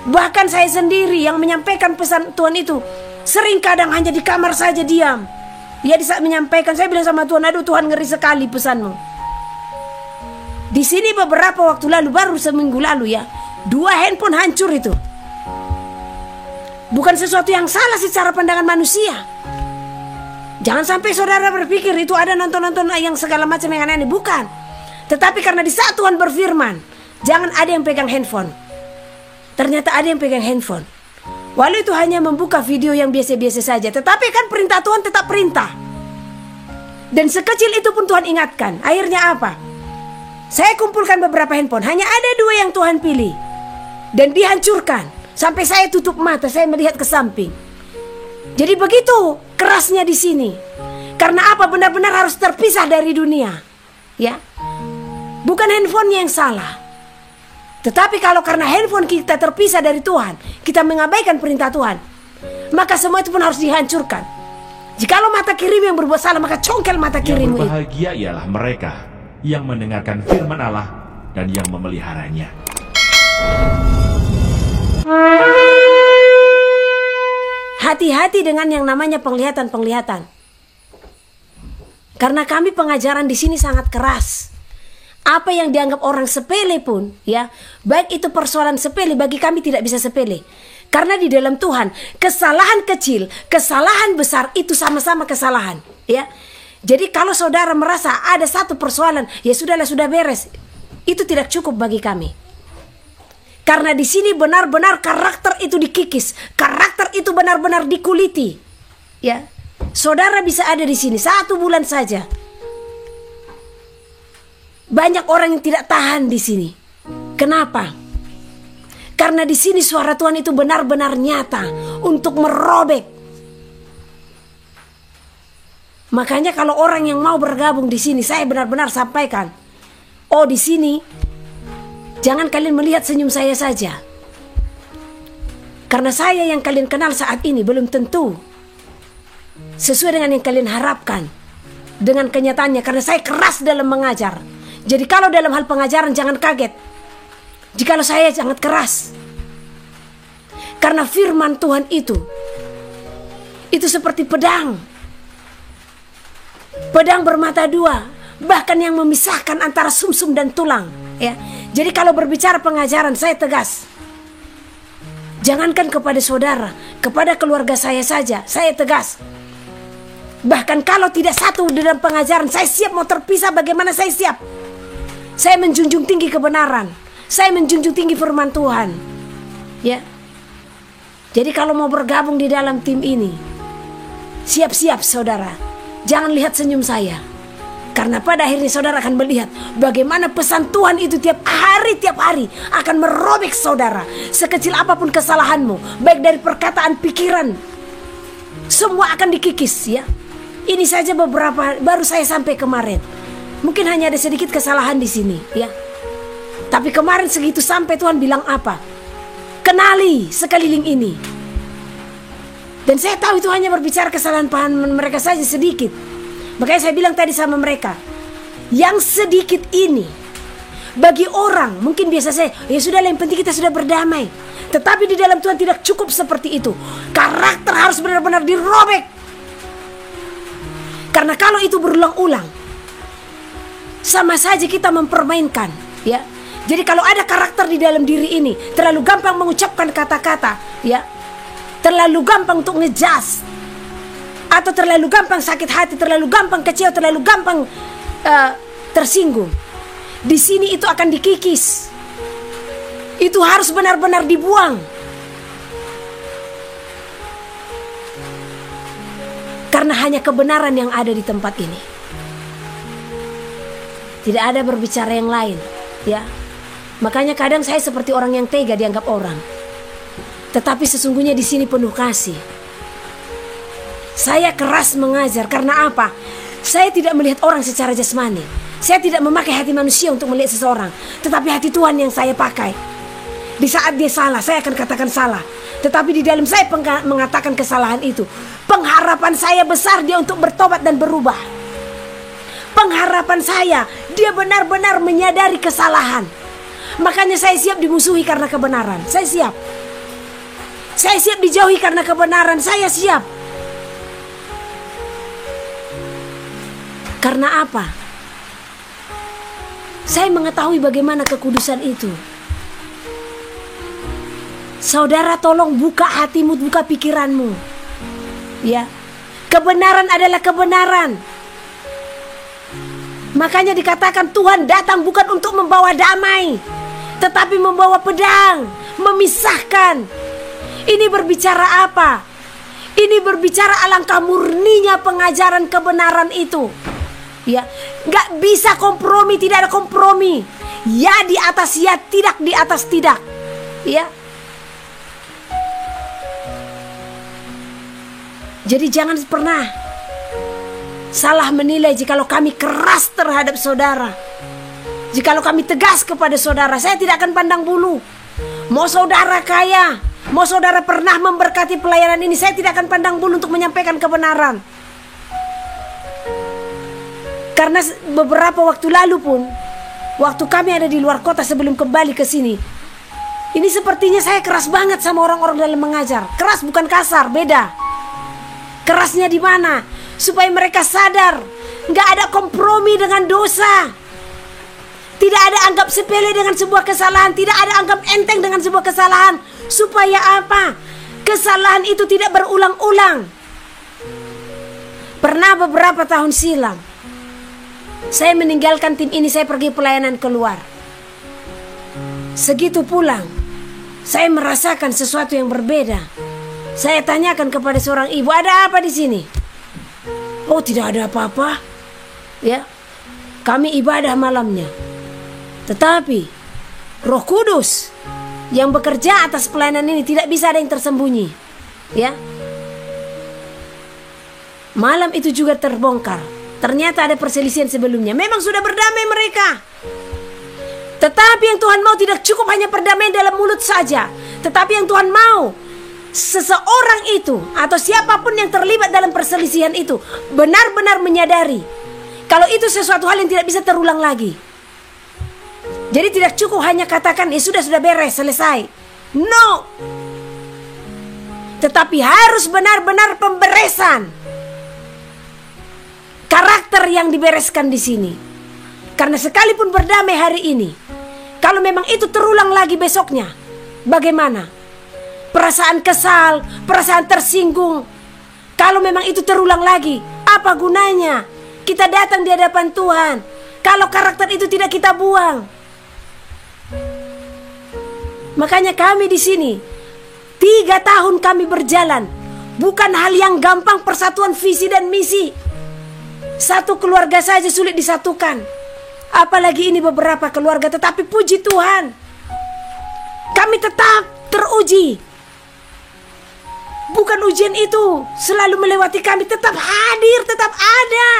Bahkan saya sendiri yang menyampaikan pesan Tuhan itu sering kadang hanya di kamar saja diam. Ya, di saat menyampaikan saya bilang sama Tuhan, aduh Tuhan, ngeri sekali pesanmu. Di sini beberapa waktu lalu, baru seminggu lalu ya, 2 handphone hancur itu. Bukan sesuatu yang salah secara pandangan manusia. Jangan sampai saudara berpikir itu ada nonton-nonton yang segala macam yang aneh-aneh. Bukan. Tetapi karena di saat Tuhan berfirman, jangan ada yang pegang handphone. Ternyata ada yang pegang handphone. Walau itu hanya membuka video yang biasa-biasa saja, tetapi kan perintah Tuhan tetap perintah. Dan sekecil itu pun Tuhan ingatkan. Akhirnya apa? Saya kumpulkan beberapa handphone. Hanya ada 2 yang Tuhan pilih. Dan dihancurkan. Sampai saya tutup mata, saya melihat ke samping. Jadi begitu kerasnya di sini. Karena apa? Benar-benar harus terpisah dari dunia. Ya. Bukan handphonenya yang salah. Tetapi kalau karena handphone kita terpisah dari Tuhan, kita mengabaikan perintah Tuhan, maka semua itu pun harus dihancurkan. Jikalau mata kirimu yang berbuat salah, maka congkel mata kirimu. Yang berbahagia ialah mereka yang mendengarkan firman Allah dan yang memeliharanya. Hati-hati dengan yang namanya penglihatan-penglihatan. Karena kami pengajaran di sini sangat keras. Apa yang dianggap orang sepele pun, ya, baik itu persoalan sepele, bagi kami tidak bisa sepele. Karena di dalam Tuhan, kesalahan kecil, kesalahan besar itu sama-sama kesalahan, ya. Jadi kalau saudara merasa ada satu persoalan, ya sudahlah, sudah beres. Itu tidak cukup bagi kami. Karena di sini benar-benar karakter itu dikikis, karakter itu benar-benar dikuliti, ya. Saudara bisa ada di sini 1 bulan saja. Banyak orang yang tidak tahan di sini. Kenapa? Karena di sini suara Tuhan itu benar-benar nyata untuk merobek. Makanya kalau orang yang mau bergabung di sini, saya benar-benar sampaikan, oh di sini jangan kalian melihat senyum saya saja. Karena saya yang kalian kenal saat ini belum tentu sesuai dengan yang kalian harapkan dengan kenyataannya, karena saya keras dalam mengajar. Jadi kalau dalam hal pengajaran jangan kaget jikalau saya sangat keras. Karena firman Tuhan itu seperti pedang. Pedang bermata 2, bahkan yang memisahkan antara sumsum dan tulang, ya. Jadi kalau berbicara pengajaran, saya tegas. Jangankan kepada saudara, kepada keluarga saya saja, saya tegas. Bahkan kalau tidak satu dalam pengajaran, saya siap mau terpisah, bagaimana saya siap. Saya menjunjung tinggi kebenaran. Saya menjunjung tinggi firman Tuhan. Ya. Jadi kalau mau bergabung di dalam tim ini, siap-siap saudara. Jangan lihat senyum saya. Karena pada akhirnya saudara akan melihat bagaimana pesan Tuhan itu tiap hari akan merobek saudara. Sekecil apapun kesalahanmu, baik dari perkataan, pikiran, semua akan dikikis, ya. Ini saja beberapa baru saya sampai kemarin. Mungkin hanya ada sedikit kesalahan di sini, ya. Tapi kemarin segitu sampai Tuhan bilang apa? Kenali sekeliling ini. Dan saya tahu itu hanya berbicara kesalahan pahaman mereka saja sedikit. Makanya saya bilang tadi sama mereka, yang sedikit ini bagi orang mungkin biasa saya, ya sudah, yang penting kita sudah berdamai. Tetapi di dalam Tuhan tidak cukup seperti itu. Karakter harus benar-benar dirobek. Karena kalau itu berulang-ulang, sama saja kita mempermainkan, ya. Jadi kalau ada karakter di dalam diri ini, terlalu gampang mengucapkan kata-kata, ya, terlalu gampang untuk ngejas, atau terlalu gampang sakit hati, terlalu gampang kecewa, terlalu gampang tersinggung, di sini itu akan dikikis. Itu harus benar-benar dibuang. Karena hanya kebenaran yang ada di tempat ini. Tidak ada berbicara yang lain, ya. Makanya kadang saya seperti orang yang tega dianggap orang. Tetapi sesungguhnya di sini penuh kasih. Saya keras mengajar karena apa? Saya tidak melihat orang secara jasmani. Saya tidak memakai hati manusia untuk melihat seseorang, tetapi hati Tuhan yang saya pakai. Di saat dia salah, saya akan katakan salah. Tetapi di dalam saya mengatakan kesalahan itu, pengharapan saya besar dia untuk bertobat dan berubah. Pengharapan saya, dia benar-benar menyadari kesalahan. Makanya saya siap dimusuhi karena kebenaran. Saya siap. Saya siap dijauhi karena kebenaran. Saya siap. Karena apa? Saya mengetahui bagaimana kekudusan itu. Saudara, tolong buka hatimu, buka pikiranmu. Ya. Kebenaran adalah kebenaran. Makanya dikatakan Tuhan datang bukan untuk membawa damai, tetapi membawa pedang, memisahkan. Ini berbicara apa? Ini berbicara alangkah murninya pengajaran kebenaran itu. Ya, nggak bisa kompromi, tidak ada kompromi. Ya di atas ya, tidak di atas tidak. Ya. Jadi jangan pernah salah menilai jikalau kami keras terhadap saudara. Jikalau kami tegas kepada saudara, saya tidak akan pandang bulu. Mau saudara kaya, mau saudara pernah memberkati pelayanan ini, saya tidak akan pandang bulu untuk menyampaikan kebenaran. Karena beberapa waktu lalu pun, waktu kami ada di luar kota sebelum kembali ke sini, ini sepertinya saya keras banget sama orang-orang dalam mengajar. Keras bukan kasar, beda. Kerasnya di mana? Supaya mereka sadar, nggak ada kompromi dengan dosa. Tidak ada anggap sepele dengan sebuah kesalahan, tidak ada anggap enteng dengan sebuah kesalahan. Supaya apa? Kesalahan itu tidak berulang-ulang. Pernah beberapa tahun silam, saya meninggalkan tim ini, saya pergi pelayanan keluar. Segitu pulang, saya merasakan sesuatu yang berbeda. Saya tanyakan kepada seorang ibu, ada apa di sini? Oh, tidak ada apa-apa. Ya, kami ibadah malamnya. Tetapi Roh Kudus yang bekerja atas pelayanan ini tidak bisa ada yang tersembunyi. Ya, malam itu juga terbongkar. Ternyata ada perselisihan sebelumnya. Memang sudah berdamai mereka. Tetapi yang Tuhan mau tidak cukup hanya perdamaian dalam mulut saja. Tetapi yang Tuhan mau, seseorang itu atau siapapun yang terlibat dalam perselisihan itu benar-benar menyadari kalau itu sesuatu hal yang tidak bisa terulang lagi. Jadi tidak cukup hanya katakan ya sudah beres, selesai. No. Tetapi harus benar-benar pemberesan. Karakter yang dibereskan di sini. Karena sekalipun berdamai hari ini, kalau memang itu terulang lagi besoknya, bagaimana? Perasaan kesal, perasaan tersinggung. Kalau memang itu terulang lagi, apa gunanya kita datang di hadapan Tuhan kalau karakter itu tidak kita buang? Makanya kami di sini 3 tahun kami berjalan. Bukan hal yang gampang persatuan visi dan misi. Satu keluarga saja sulit disatukan, apalagi ini beberapa keluarga. Tetapi puji Tuhan, kami tetap teruji. Bukan ujian itu selalu melewati kami, tetap hadir, tetap ada.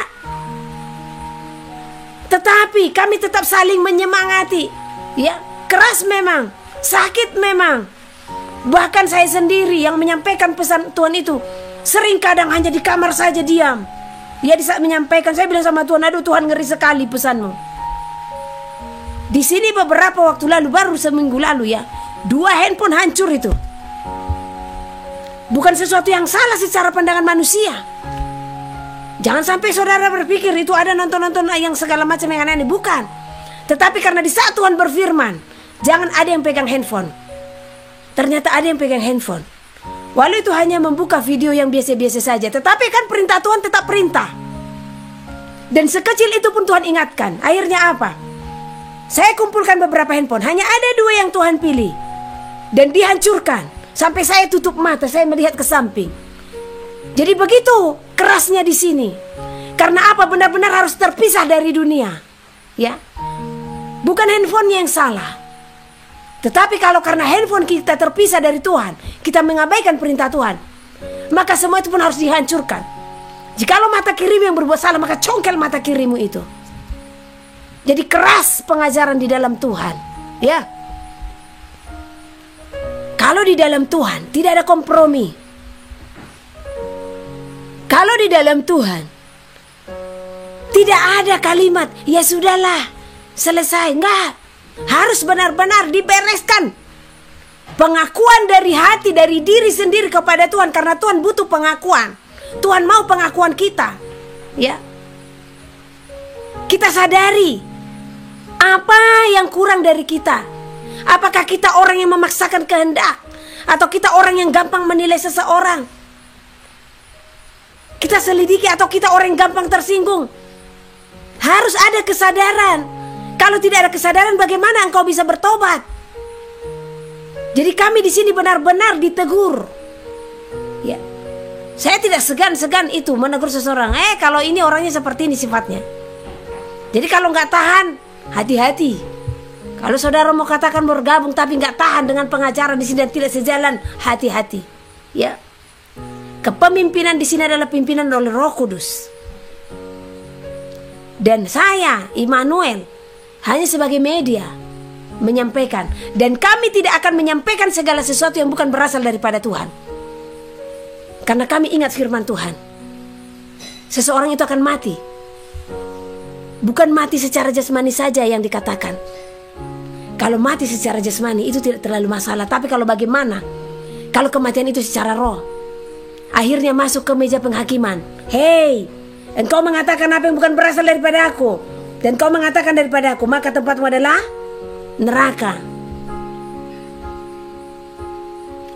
Tetapi kami tetap saling menyemangati. Ya, keras memang, sakit memang. Bahkan saya sendiri yang menyampaikan pesan Tuhan itu sering kadang hanya di kamar saja diam. Ya, di saat menyampaikan saya bilang sama Tuhan, aduh Tuhan, ngeri sekali pesanmu. Di sini beberapa waktu lalu, baru seminggu lalu ya, 2 handphone hancur itu. Bukan sesuatu yang salah secara pandangan manusia. Jangan sampai saudara berpikir itu ada nonton-nonton yang segala macam yang aneh-aneh. Bukan. Tetapi karena di saat Tuhan berfirman, jangan ada yang pegang handphone. Ternyata ada yang pegang handphone. Walau itu hanya membuka video yang biasa-biasa saja, tetapi kan perintah Tuhan tetap perintah. Dan sekecil itu pun Tuhan ingatkan. Akhirnya apa? Saya kumpulkan beberapa handphone, hanya ada 2 yang Tuhan pilih. Dan dihancurkan. Sampai saya tutup mata, saya melihat ke samping. Jadi begitu kerasnya di sini. Karena apa? Benar-benar harus terpisah dari dunia. Ya. Bukan handphonenya yang salah. Tetapi kalau karena handphone kita terpisah dari Tuhan, kita mengabaikan perintah Tuhan, maka semua itu pun harus dihancurkan. Jikalau mata kirimu yang berbuat salah, maka congkel mata kirimu itu. Jadi keras pengajaran di dalam Tuhan. Ya. Kalau di dalam Tuhan tidak ada kompromi. Kalau di dalam Tuhan tidak ada kalimat ya sudahlah, selesai. Enggak. Harus benar-benar dibereskan. Pengakuan dari hati, dari diri sendiri kepada Tuhan, karena Tuhan butuh pengakuan. Tuhan mau pengakuan kita. Ya. Kita sadari apa yang kurang dari kita. Apakah kita orang yang memaksakan kehendak, atau kita orang yang gampang menilai seseorang? Kita selidiki, atau kita orang yang gampang tersinggung? Harus ada kesadaran. Kalau tidak ada kesadaran, bagaimana engkau bisa bertobat? Jadi kami di sini benar-benar ditegur. Ya, saya tidak segan-segan itu menegur seseorang. Kalau ini orangnya seperti ini sifatnya. Jadi kalau nggak tahan, hati-hati. Kalau saudara mau katakan bergabung tapi nggak tahan dengan pengajaran di sini dan tidak sejalan, hati-hati. Ya, kepemimpinan di sini adalah pimpinan oleh Roh Kudus. Dan saya, Immanuel, hanya sebagai media menyampaikan, dan kami tidak akan menyampaikan segala sesuatu yang bukan berasal daripada Tuhan, karena kami ingat firman Tuhan. Seseorang itu akan mati, bukan mati secara jasmani saja yang dikatakan. Kalau mati secara jasmani itu tidak terlalu masalah, tapi kalau bagaimana kalau kematian itu secara roh, akhirnya masuk ke meja penghakiman. Hei, engkau mengatakan apa yang bukan berasal daripada aku, dan kau mengatakan daripada aku, maka tempatmu adalah neraka.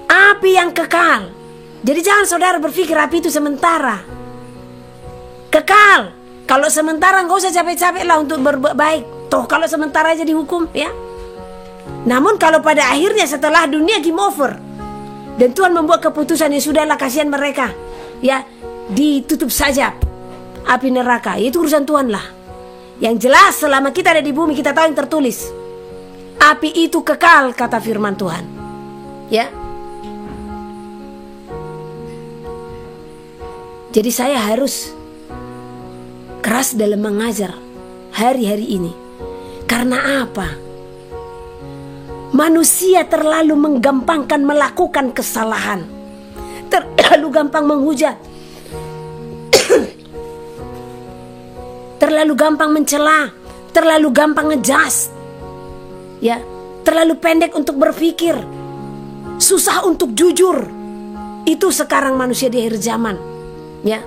Api yang kekal. Jadi jangan saudara berpikir api itu sementara. Kekal. Kalau sementara enggak usah capek-capek lah untuk berbuat baik. Toh kalau sementara aja dihukum, ya. Namun kalau pada akhirnya setelah dunia game over, dan Tuhan membuat keputusan, yang sudahlah, kasihan mereka, ya, ditutup saja api neraka. Itu urusan Tuhan lah. Yang jelas selama kita ada di bumi, kita tahu yang tertulis. Api itu kekal, kata firman Tuhan. Ya. Jadi saya harus keras dalam mengajar hari-hari ini. Karena apa? Manusia terlalu menggampangkan melakukan kesalahan. Terlalu gampang menghujat. Terlalu gampang mencela. Terlalu gampang ngejudge. Ya, terlalu pendek untuk berpikir, susah untuk jujur. Itu sekarang manusia di akhir zaman. Ya,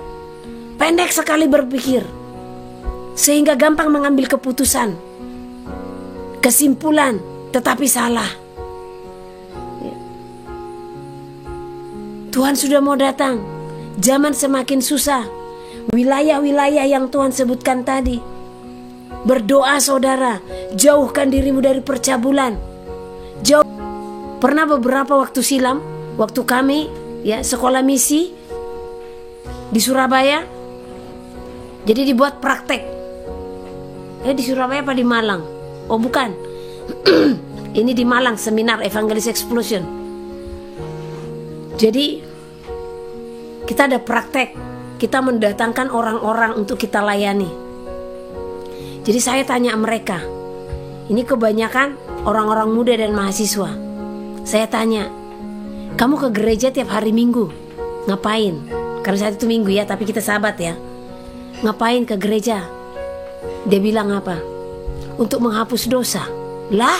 pendek sekali berpikir, sehingga gampang mengambil keputusan, kesimpulan, tetapi salah. Ya. Tuhan sudah mau datang, zaman semakin susah. Wilayah-wilayah yang Tuhan sebutkan tadi, berdoa saudara, jauhkan dirimu dari percabulan. Jauh. Pernah beberapa waktu silam, waktu kami ya sekolah misi di Surabaya, jadi dibuat praktek. Di Surabaya apa di Malang? Oh bukan, ini di Malang, seminar Evangelis Explosion. Jadi kita ada praktek, kita mendatangkan orang-orang untuk kita layani. Jadi saya tanya mereka, ini kebanyakan orang-orang muda dan mahasiswa. Saya tanya, kamu ke gereja tiap hari Minggu, ngapain? Karena saat itu Minggu ya, tapi kita sahabat ya. Ngapain ke gereja? Dia bilang apa? Untuk menghapus dosa. Lah?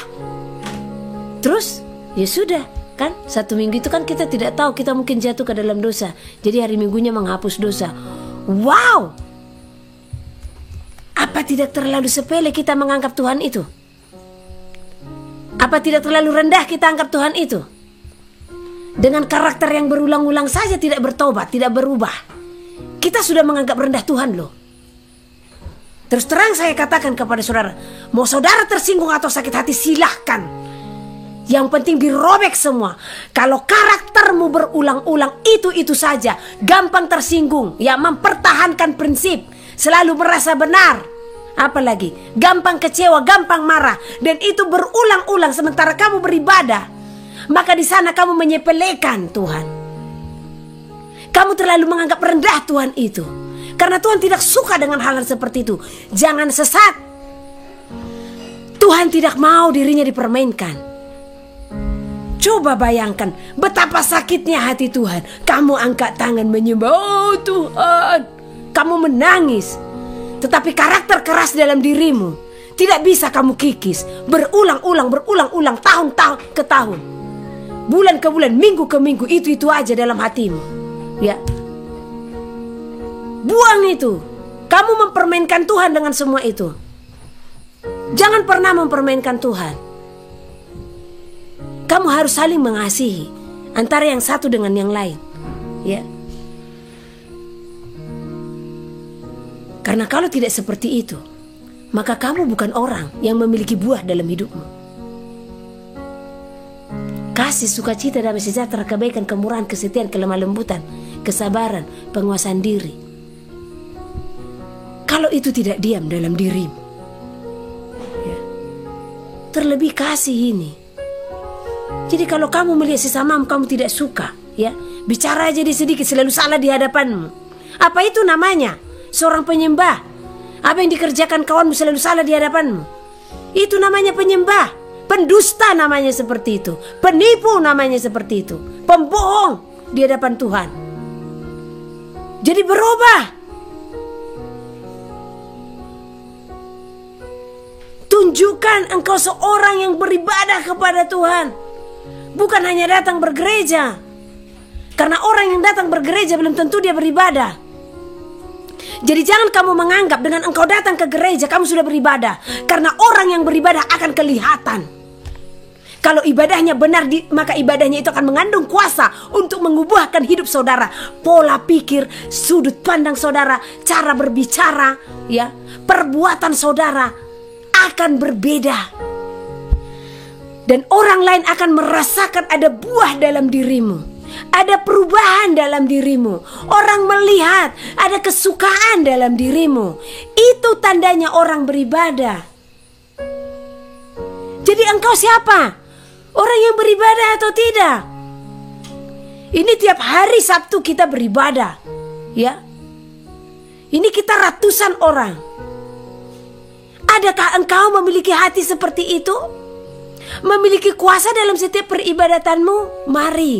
Terus? Ya sudah, kan? Satu minggu itu kan kita tidak tahu, kita mungkin jatuh ke dalam dosa. Jadi hari Minggunya menghapus dosa. Wow! Apa tidak terlalu sepele kita menganggap Tuhan itu? Apa tidak terlalu rendah kita anggap Tuhan itu? Dengan karakter yang berulang-ulang saja tidak bertobat, tidak berubah, kita sudah menganggap rendah Tuhan loh. Terus terang saya katakan kepada saudara, mau saudara tersinggung atau sakit hati silahkan. Yang penting dirobek semua. Kalau karaktermu berulang-ulang itu saja, gampang tersinggung, ya, mempertahankan prinsip, selalu merasa benar. Apalagi gampang kecewa, gampang marah, dan itu berulang-ulang sementara kamu beribadah, maka di sana kamu menyepelekan Tuhan. Kamu terlalu menganggap rendah Tuhan itu, karena Tuhan tidak suka dengan hal seperti itu. Jangan sesat. Tuhan tidak mau dirinya dipermainkan. Coba bayangkan betapa sakitnya hati Tuhan. Kamu angkat tangan menyembah, oh Tuhan, kamu menangis, tetapi karakter keras dalam dirimu tidak bisa kamu kikis. Berulang-ulang tahun ke tahun. bulan ke bulan, minggu ke minggu, itu aja dalam hatimu. Ya. Buang itu. Kamu mempermainkan Tuhan dengan semua itu. Jangan pernah mempermainkan Tuhan. Kamu harus saling mengasihi antara yang satu dengan yang lain. Ya. Karena kalau tidak seperti itu, maka kamu bukan orang yang memiliki buah dalam hidupmu. Kasih, sukacita, damai sejahtera, kebaikan, kemurahan, kesetiaan, kelemah lembutan, kesabaran, penguasaan diri. Kalau itu tidak diam dalam dirimu, ya. Terlebih kasih ini. Jadi kalau kamu melihat sesamamu kamu tidak suka, ya, bicara aja sedikit selalu salah di hadapanmu. Apa itu namanya? Seorang penyembah. Apa yang dikerjakan kawanmu selalu salah di hadapanmu. Itu namanya penyembah. Pendusta namanya seperti itu. Penipu namanya seperti itu. Pembohong di hadapan Tuhan. Jadi berubah. Tunjukkan engkau seorang yang beribadah kepada Tuhan. Bukan hanya datang bergereja. Karena orang yang datang bergereja belum tentu dia beribadah. Jadi jangan kamu menganggap dengan engkau datang ke gereja kamu sudah beribadah. Karena orang yang beribadah akan kelihatan. Kalau ibadahnya benar, maka ibadahnya itu akan mengandung kuasa untuk mengubahkan hidup saudara. Pola pikir, sudut pandang saudara, cara berbicara, ya, perbuatan saudara akan berbeda. Dan orang lain akan merasakan ada buah dalam dirimu. Ada perubahan dalam dirimu. Orang melihat ada kesukaan dalam dirimu. Itu tandanya orang beribadah. Jadi engkau siapa? Orang yang beribadah atau tidak? Ini tiap hari Sabtu kita beribadah, ya. Ini kita ratusan orang. Adakah engkau memiliki hati seperti itu? Memiliki kuasa dalam setiap peribadatanmu? Mari.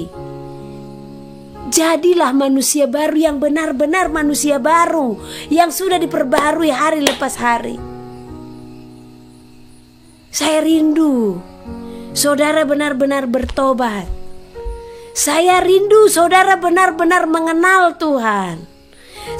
Jadilah manusia baru yang benar-benar manusia baru. Yang sudah diperbaharui hari lepas hari. Saya rindu saudara benar-benar bertobat. Saya rindu saudara benar-benar mengenal Tuhan.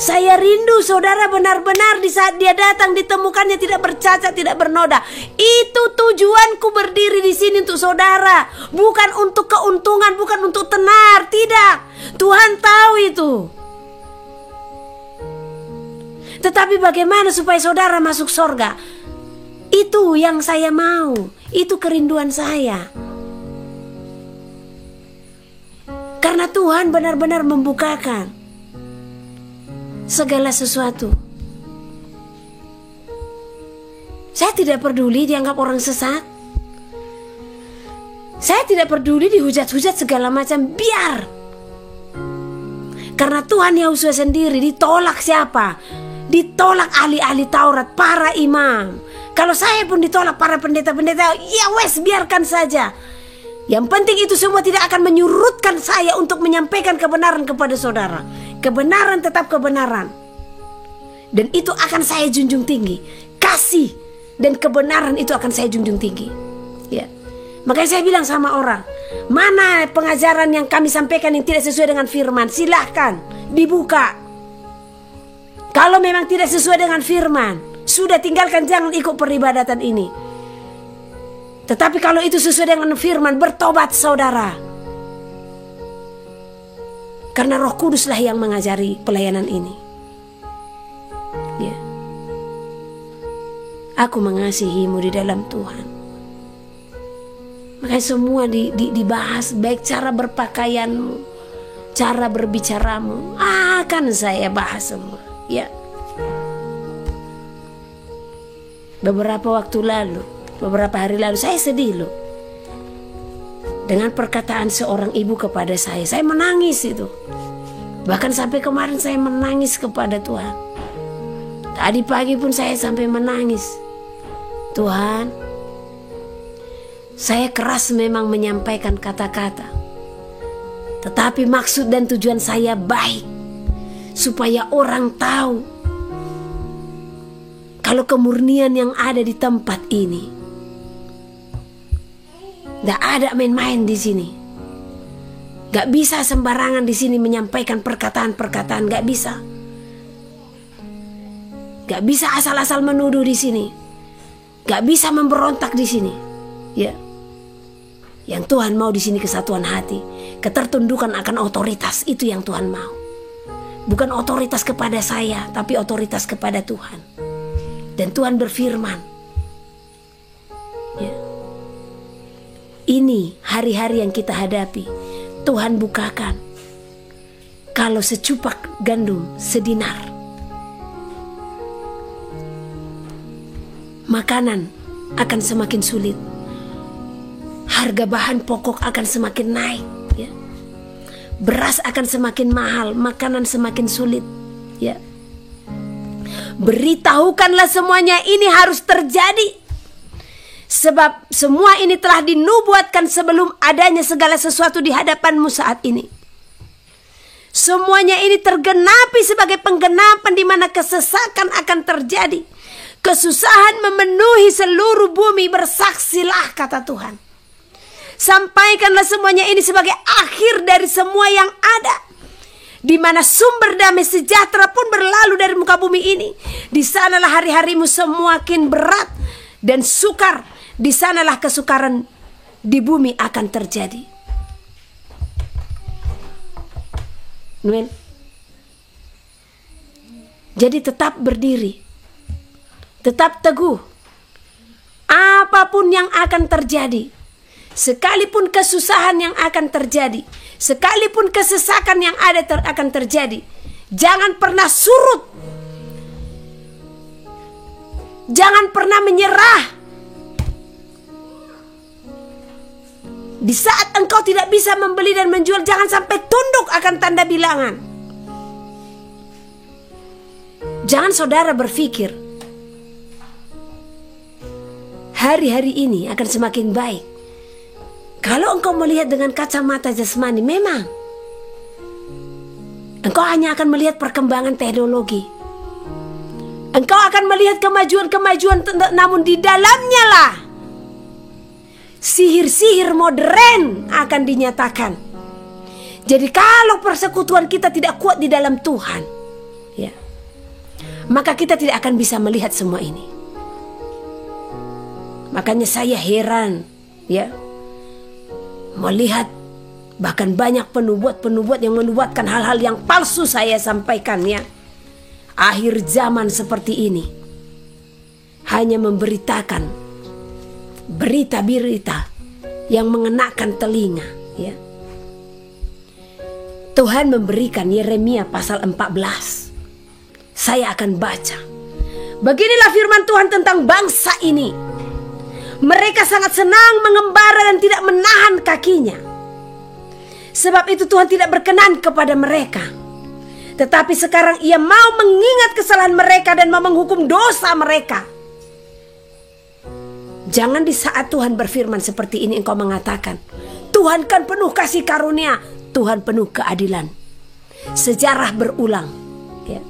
Saya rindu saudara benar-benar di saat dia datang ditemukannya tidak bercacat, tidak bernoda. Itu tujuanku berdiri di sini untuk saudara. Bukan untuk keuntungan, bukan untuk tenar, tidak. Tuhan tahu itu. Tetapi bagaimana supaya saudara masuk surga? Itu yang saya mau. Itu kerinduan saya. Karena Tuhan benar-benar membukakan segala sesuatu. Saya tidak peduli dianggap orang sesat. Saya tidak peduli dihujat-hujat segala macam. Biar. Karena Tuhan Yesus sendiri ditolak siapa? Ditolak ahli-ahli Taurat, para imam. Kalau saya pun ditolak para pendeta-pendeta, ya wes biarkan saja. Yang penting itu semua tidak akan menyurutkan saya untuk menyampaikan kebenaran kepada saudara. Kebenaran tetap kebenaran. Dan itu akan saya junjung tinggi. Kasih dan kebenaran itu akan saya junjung tinggi. Ya. Makanya saya bilang sama orang, mana pengajaran yang kami sampaikan yang tidak sesuai dengan firman, silahkan dibuka. Kalau memang tidak sesuai dengan firman, sudah tinggalkan, jangan ikut peribadatan ini. Tetapi kalau itu sesuai dengan firman, bertobat saudara. Karena Roh Kuduslah yang mengajari pelayanan ini. Ya. Aku mengasihimu di dalam Tuhan. Makanya semua dibahas, baik cara berpakaianmu, cara berbicaramu, akan saya bahas semua. Ya. Beberapa waktu lalu, beberapa hari lalu saya sedih loh dengan perkataan seorang ibu kepada saya. Saya menangis itu. Bahkan sampai kemarin saya menangis kepada Tuhan. Tadi pagi pun saya sampai menangis. Tuhan, saya keras memang menyampaikan kata-kata. Tetapi maksud dan tujuan saya baik. Supaya orang tahu kalau kemurnian yang ada di tempat ini. Tidak ada main-main di sini. Gak bisa sembarangan di sini menyampaikan perkataan-perkataan, gak bisa. Gak bisa asal-asal menuduh di sini. Gak bisa memberontak di sini. Ya. Yang Tuhan mau di sini kesatuan hati, ketertundukan akan otoritas, itu yang Tuhan mau. Bukan otoritas kepada saya, tapi otoritas kepada Tuhan. Dan Tuhan berfirman, ya. Ini hari-hari yang kita hadapi. Tuhan bukakan, kalau secupak gandum sedinar, makanan akan semakin sulit, harga bahan pokok akan semakin naik, ya. Beras akan semakin mahal, makanan semakin sulit, ya. Beritahukanlah semuanya ini harus terjadi, sebab semua ini telah dinubuatkan sebelum adanya segala sesuatu di hadapanmu saat ini. Semuanya ini tergenapi sebagai penggenapan di mana kesesakan akan terjadi. Kesusahan memenuhi seluruh bumi, bersaksilah kata Tuhan. Sampaikanlah semuanya ini sebagai akhir dari semua yang ada. Di mana sumber damai sejahtera pun berlalu dari muka bumi ini. Di sanalah hari-harimu semakin berat dan sukar. Di sanalah kesukaran di bumi akan terjadi. Amin. Jadi tetap berdiri, tetap teguh. Apapun yang akan terjadi, sekalipun kesusahan yang akan terjadi, sekalipun kesesakan yang ada akan terjadi, jangan pernah surut, jangan pernah menyerah. Di saat engkau tidak bisa membeli dan menjual, jangan sampai tunduk akan tanda bilangan. Jangan saudara berpikir hari-hari ini akan semakin baik. Kalau engkau melihat dengan kacamata jasmani, memang engkau hanya akan melihat perkembangan teknologi. Engkau akan melihat kemajuan-kemajuan, namun di dalamnya lah sihir-sihir modern akan dinyatakan. Jadi kalau persekutuan kita tidak kuat di dalam Tuhan, ya, maka kita tidak akan bisa melihat semua ini. Makanya saya heran, ya, melihat bahkan banyak penubuat-penubuat yang menubuatkan hal-hal yang palsu. Saya sampaikan, ya, akhir zaman seperti ini hanya memberitakan berita-berita yang mengenakan telinga, ya. Tuhan memberikan Yeremia pasal 14. Saya akan baca. Beginilah firman Tuhan tentang bangsa ini. Mereka sangat senang mengembara dan tidak menahan kakinya. Sebab itu Tuhan tidak berkenan kepada mereka. Tetapi sekarang Ia mau mengingat kesalahan mereka dan mau menghukum dosa mereka. Jangan di saat Tuhan berfirman seperti ini engkau mengatakan, Tuhan kan penuh kasih karunia, Tuhan penuh keadilan. Sejarah berulang, ya.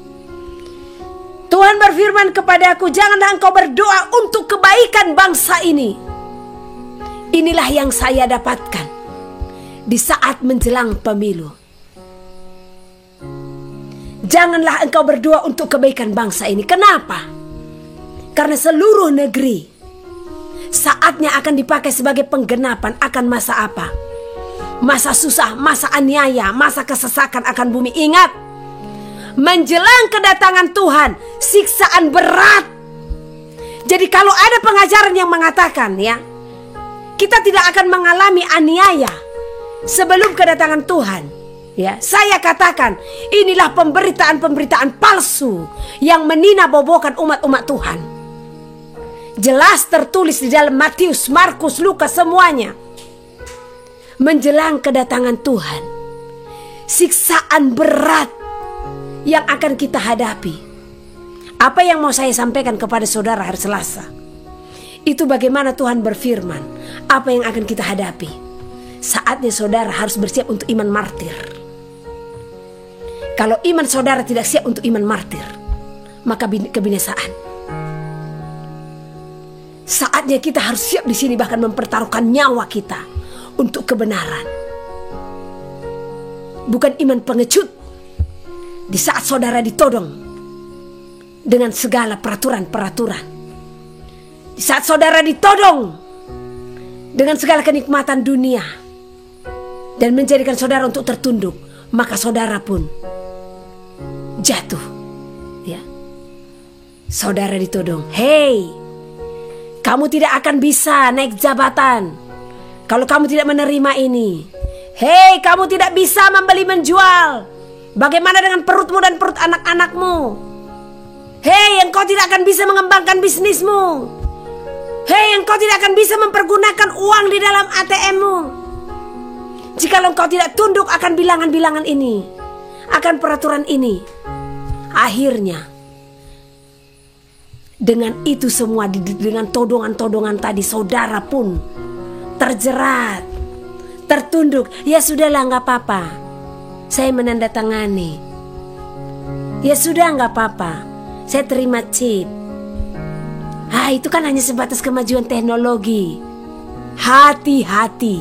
Tuhan berfirman kepadaku, janganlah engkau berdoa untuk kebaikan bangsa ini. Inilah yang saya dapatkan di saat menjelang pemilu. Janganlah engkau berdoa untuk kebaikan bangsa ini. Kenapa? Karena seluruh negeri saatnya akan dipakai sebagai penggenapan akan masa apa? Masa susah, masa aniaya, masa kesesakan akan bumi. Ingat, menjelang kedatangan Tuhan, siksaan berat. Jadi kalau ada pengajaran yang mengatakan, ya, kita tidak akan mengalami aniaya sebelum kedatangan Tuhan, ya, saya katakan inilah pemberitaan-pemberitaan palsu yang meninabobokan umat-umat Tuhan. Jelas tertulis di dalam Matius, Markus, Lukas, semuanya. Menjelang kedatangan Tuhan, siksaan berat yang akan kita hadapi. Apa yang mau saya sampaikan kepada saudara hari Selasa, itu bagaimana Tuhan berfirman, apa yang akan kita hadapi. Saatnya saudara harus bersiap untuk iman martir. Kalau iman saudara tidak siap untuk iman martir, maka kebinasaan. Saatnya kita harus siap di sini, bahkan mempertaruhkan nyawa kita untuk kebenaran. bukan iman pengecut. Di saat saudara ditodong dengan segala peraturan-peraturan, di saat saudara ditodong dengan segala kenikmatan dunia dan menjadikan saudara untuk tertunduk, maka saudara pun jatuh. Ya, saudara ditodong. Hei, kamu tidak akan bisa naik jabatan kalau kamu tidak menerima ini. Hei, kamu tidak bisa membeli menjual. Bagaimana dengan perutmu dan perut anak-anakmu? Hei, engkau tidak akan bisa mengembangkan bisnismu. Hei, engkau tidak akan bisa mempergunakan uang di dalam ATM-mu jika engkau tidak tunduk akan bilangan-bilangan ini, akan peraturan ini. Akhirnya dengan itu semua, dengan todongan-todongan tadi, saudara pun terjerat, tertunduk. Ya sudahlah, gak apa-apa, saya menandatangani. Ya sudah, gak apa-apa, saya terima chip. Itu kan hanya sebatas kemajuan teknologi. Hati-hati,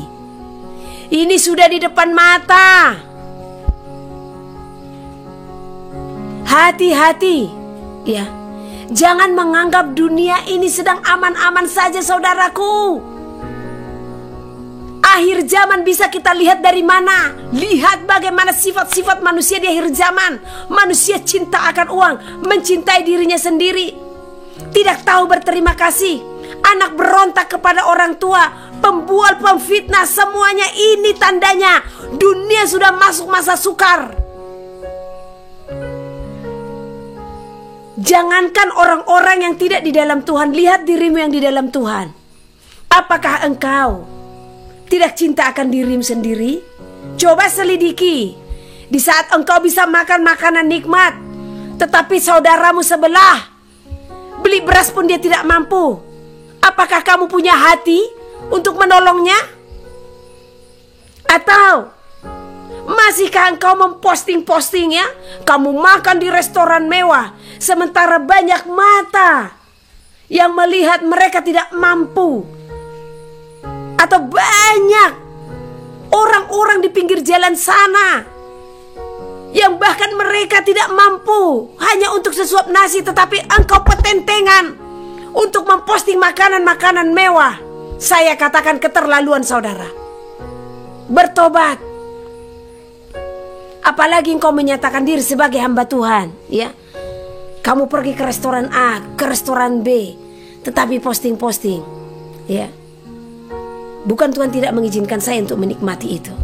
ini sudah di depan mata. Hati-hati, ya. Jangan menganggap dunia ini sedang aman-aman saja, saudaraku. Akhir zaman bisa kita lihat dari mana? Lihat bagaimana sifat-sifat manusia di akhir zaman. Manusia cinta akan uang, mencintai dirinya sendiri, tidak tahu berterima kasih, anak berontak kepada orang tua, pembual, pemfitnah. Semuanya ini tandanya dunia sudah masuk masa sukar. Jangankan orang-orang yang tidak di dalam Tuhan, lihat dirimu yang di dalam Tuhan. Apakah engkau tidak cinta akan dirimu sendiri? Coba selidiki. Di saat engkau bisa makan makanan nikmat, tetapi saudaramu sebelah beli beras pun dia tidak mampu, apakah kamu punya hati untuk menolongnya? Atau masihkah engkau memposting-posting, ya, kamu makan di restoran mewah, sementara banyak mata yang melihat mereka tidak mampu? Atau banyak orang-orang di pinggir jalan sana yang bahkan mereka tidak mampu hanya untuk sesuap nasi, tetapi engkau petentengan untuk memposting makanan-makanan mewah. Saya katakan keterlaluan, saudara. Bertobat. Apalagi engkau menyatakan diri sebagai hamba Tuhan, ya. Kamu pergi ke restoran A, ke restoran B, tetapi posting-posting, ya. Bukan Tuhan tidak mengizinkan saya untuk menikmati itu.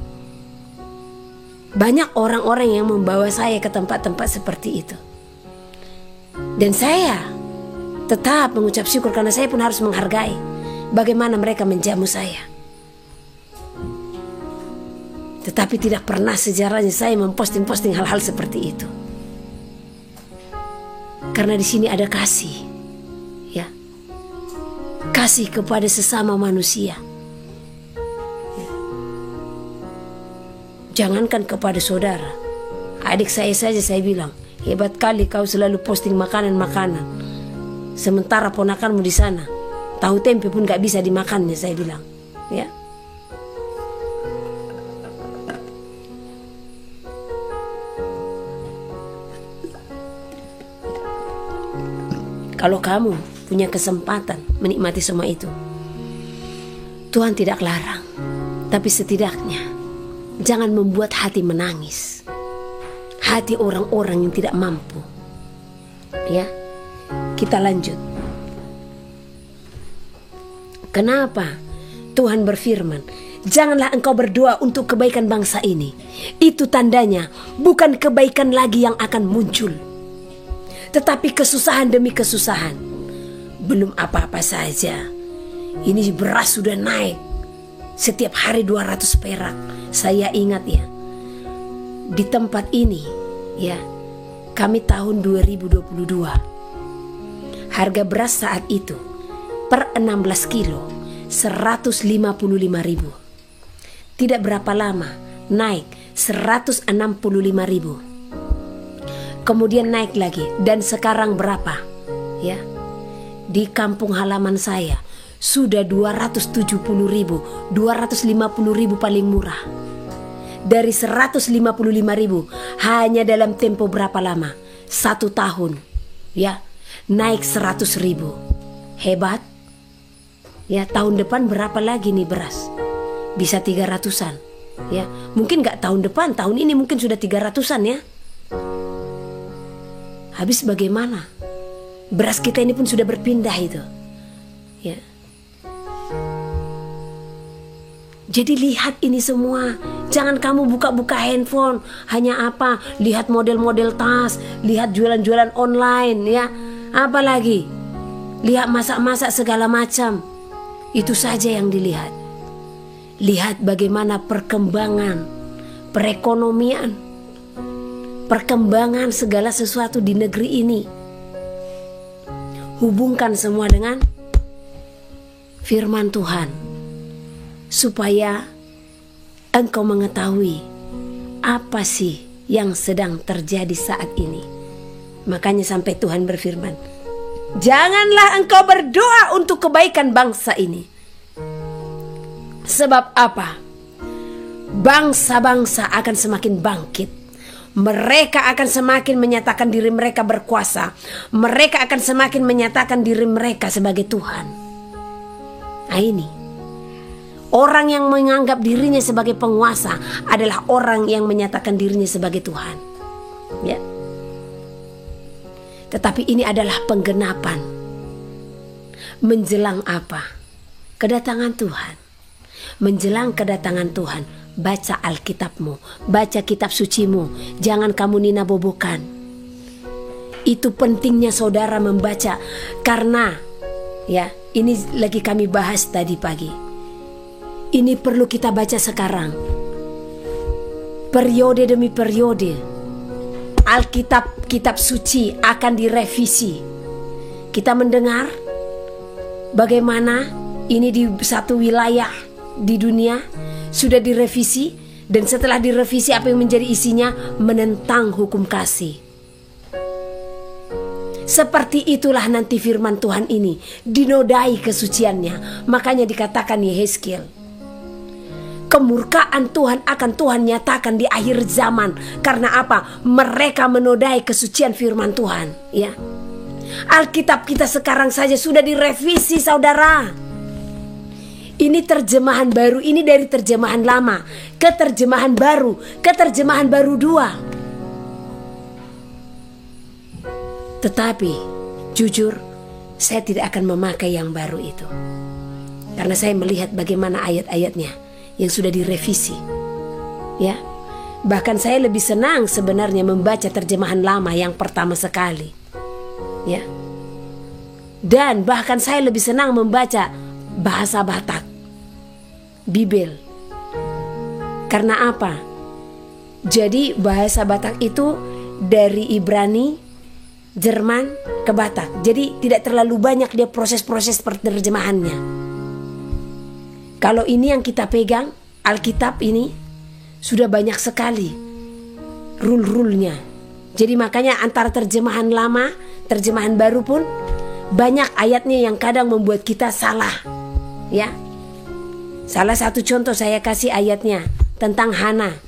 Banyak orang-orang yang membawa saya ke tempat-tempat seperti itu, dan saya tetap mengucap syukur karena saya pun harus menghargai bagaimana mereka menjamu saya. Tetapi tidak pernah sejarahnya saya memposting-posting hal-hal seperti itu. Karena di sini ada kasih, ya. Kasih kepada sesama manusia. Ya. Jangankan kepada saudara, adik saya saja saya bilang, hebat kali kau selalu posting makanan-makanan, sementara ponakanmu di sana tahu tempe pun gak bisa dimakannya, saya bilang, ya. Kalau kamu punya kesempatan menikmati semua itu, Tuhan tidak larang. Tapi setidaknya jangan membuat hati menangis, hati orang-orang yang tidak mampu. Ya, kita lanjut. Kenapa Tuhan berfirman, janganlah engkau berdoa untuk kebaikan bangsa ini. Itu tandanya bukan kebaikan lagi yang akan muncul, tetapi kesusahan demi kesusahan. Belum apa-apa saja, ini beras sudah naik setiap hari 200 perak. Saya ingat, ya, di tempat ini, ya, kami tahun 2022, harga beras saat itu per 16 kilo 155.000. Tidak berapa lama naik 165.000. Kemudian naik lagi, dan sekarang berapa? Ya, di kampung halaman saya sudah 270.000, 250.000 paling murah. dari 155.000 hanya dalam tempo berapa lama? 1 tahun, ya, naik 100.000. Hebat. Ya, tahun depan berapa lagi nih beras? Bisa 300-an. Ya, mungkin nggak tahun depan, tahun ini mungkin sudah 300-an ya. Habis bagaimana? Beras kita ini pun sudah berpindah itu. Ya. Jadi lihat ini semua. Jangan kamu buka-buka handphone. Hanya apa? Lihat model-model tas, lihat jualan-jualan online ya. Apalagi? Lihat masak-masak segala macam. Itu saja yang dilihat. Lihat bagaimana perkembangan perekonomian, perkembangan segala sesuatu di negeri ini. Hubungkan semua dengan firman Tuhan, supaya engkau mengetahui apa sih yang sedang terjadi saat ini. Makanya sampai Tuhan berfirman, janganlah engkau berdoa untuk kebaikan bangsa ini. Sebab apa? Bangsa-bangsa akan semakin bangkit. Mereka akan semakin menyatakan diri mereka berkuasa. Mereka akan semakin menyatakan diri mereka sebagai Tuhan. Nah ini, orang yang menganggap dirinya sebagai penguasa adalah orang yang menyatakan dirinya sebagai Tuhan. Ya. Tetapi ini adalah penggenapan. Menjelang apa? Kedatangan Tuhan. Menjelang kedatangan Tuhan, baca Alkitabmu, baca kitab sucimu. Jangan kamu nina-bobokan. Itu pentingnya saudara membaca. Karena ya, ini lagi kami bahas tadi pagi. Ini perlu kita baca sekarang. Periode demi periode Alkitab, kitab suci akan direvisi. Kita mendengar bagaimana ini di satu wilayah di dunia sudah direvisi, dan setelah direvisi apa yang menjadi isinya? Menentang hukum kasih. Seperti itulah nanti firman Tuhan ini dinodai kesuciannya. Makanya dikatakan Yehezkiel, kemurkaan Tuhan akan Tuhan nyatakan di akhir zaman. Karena apa? Mereka menodai kesucian firman Tuhan. Ya, Alkitab kita sekarang saja sudah direvisi, saudara. Ini terjemahan baru, ini dari terjemahan lama ke terjemahan baru, ke terjemahan baru 2. Tetapi jujur, saya tidak akan memakai yang baru itu. Karena saya melihat bagaimana ayat-ayatnya yang sudah direvisi. Ya. Bahkan saya lebih senang sebenarnya membaca terjemahan lama yang pertama sekali. Ya. Dan bahkan saya lebih senang membaca bahasa Batak, Bibel. Karena apa? Jadi bahasa Batak itu dari Ibrani, Jerman ke Batak. Jadi tidak terlalu banyak dia proses-proses penerjemahannya. Kalau ini yang kita pegang, Alkitab ini sudah banyak sekali rule-rule-nya. Jadi makanya antara terjemahan lama, terjemahan baru pun banyak ayatnya yang kadang membuat kita salah. Ya. Salah satu contoh saya kasih ayatnya tentang Hana.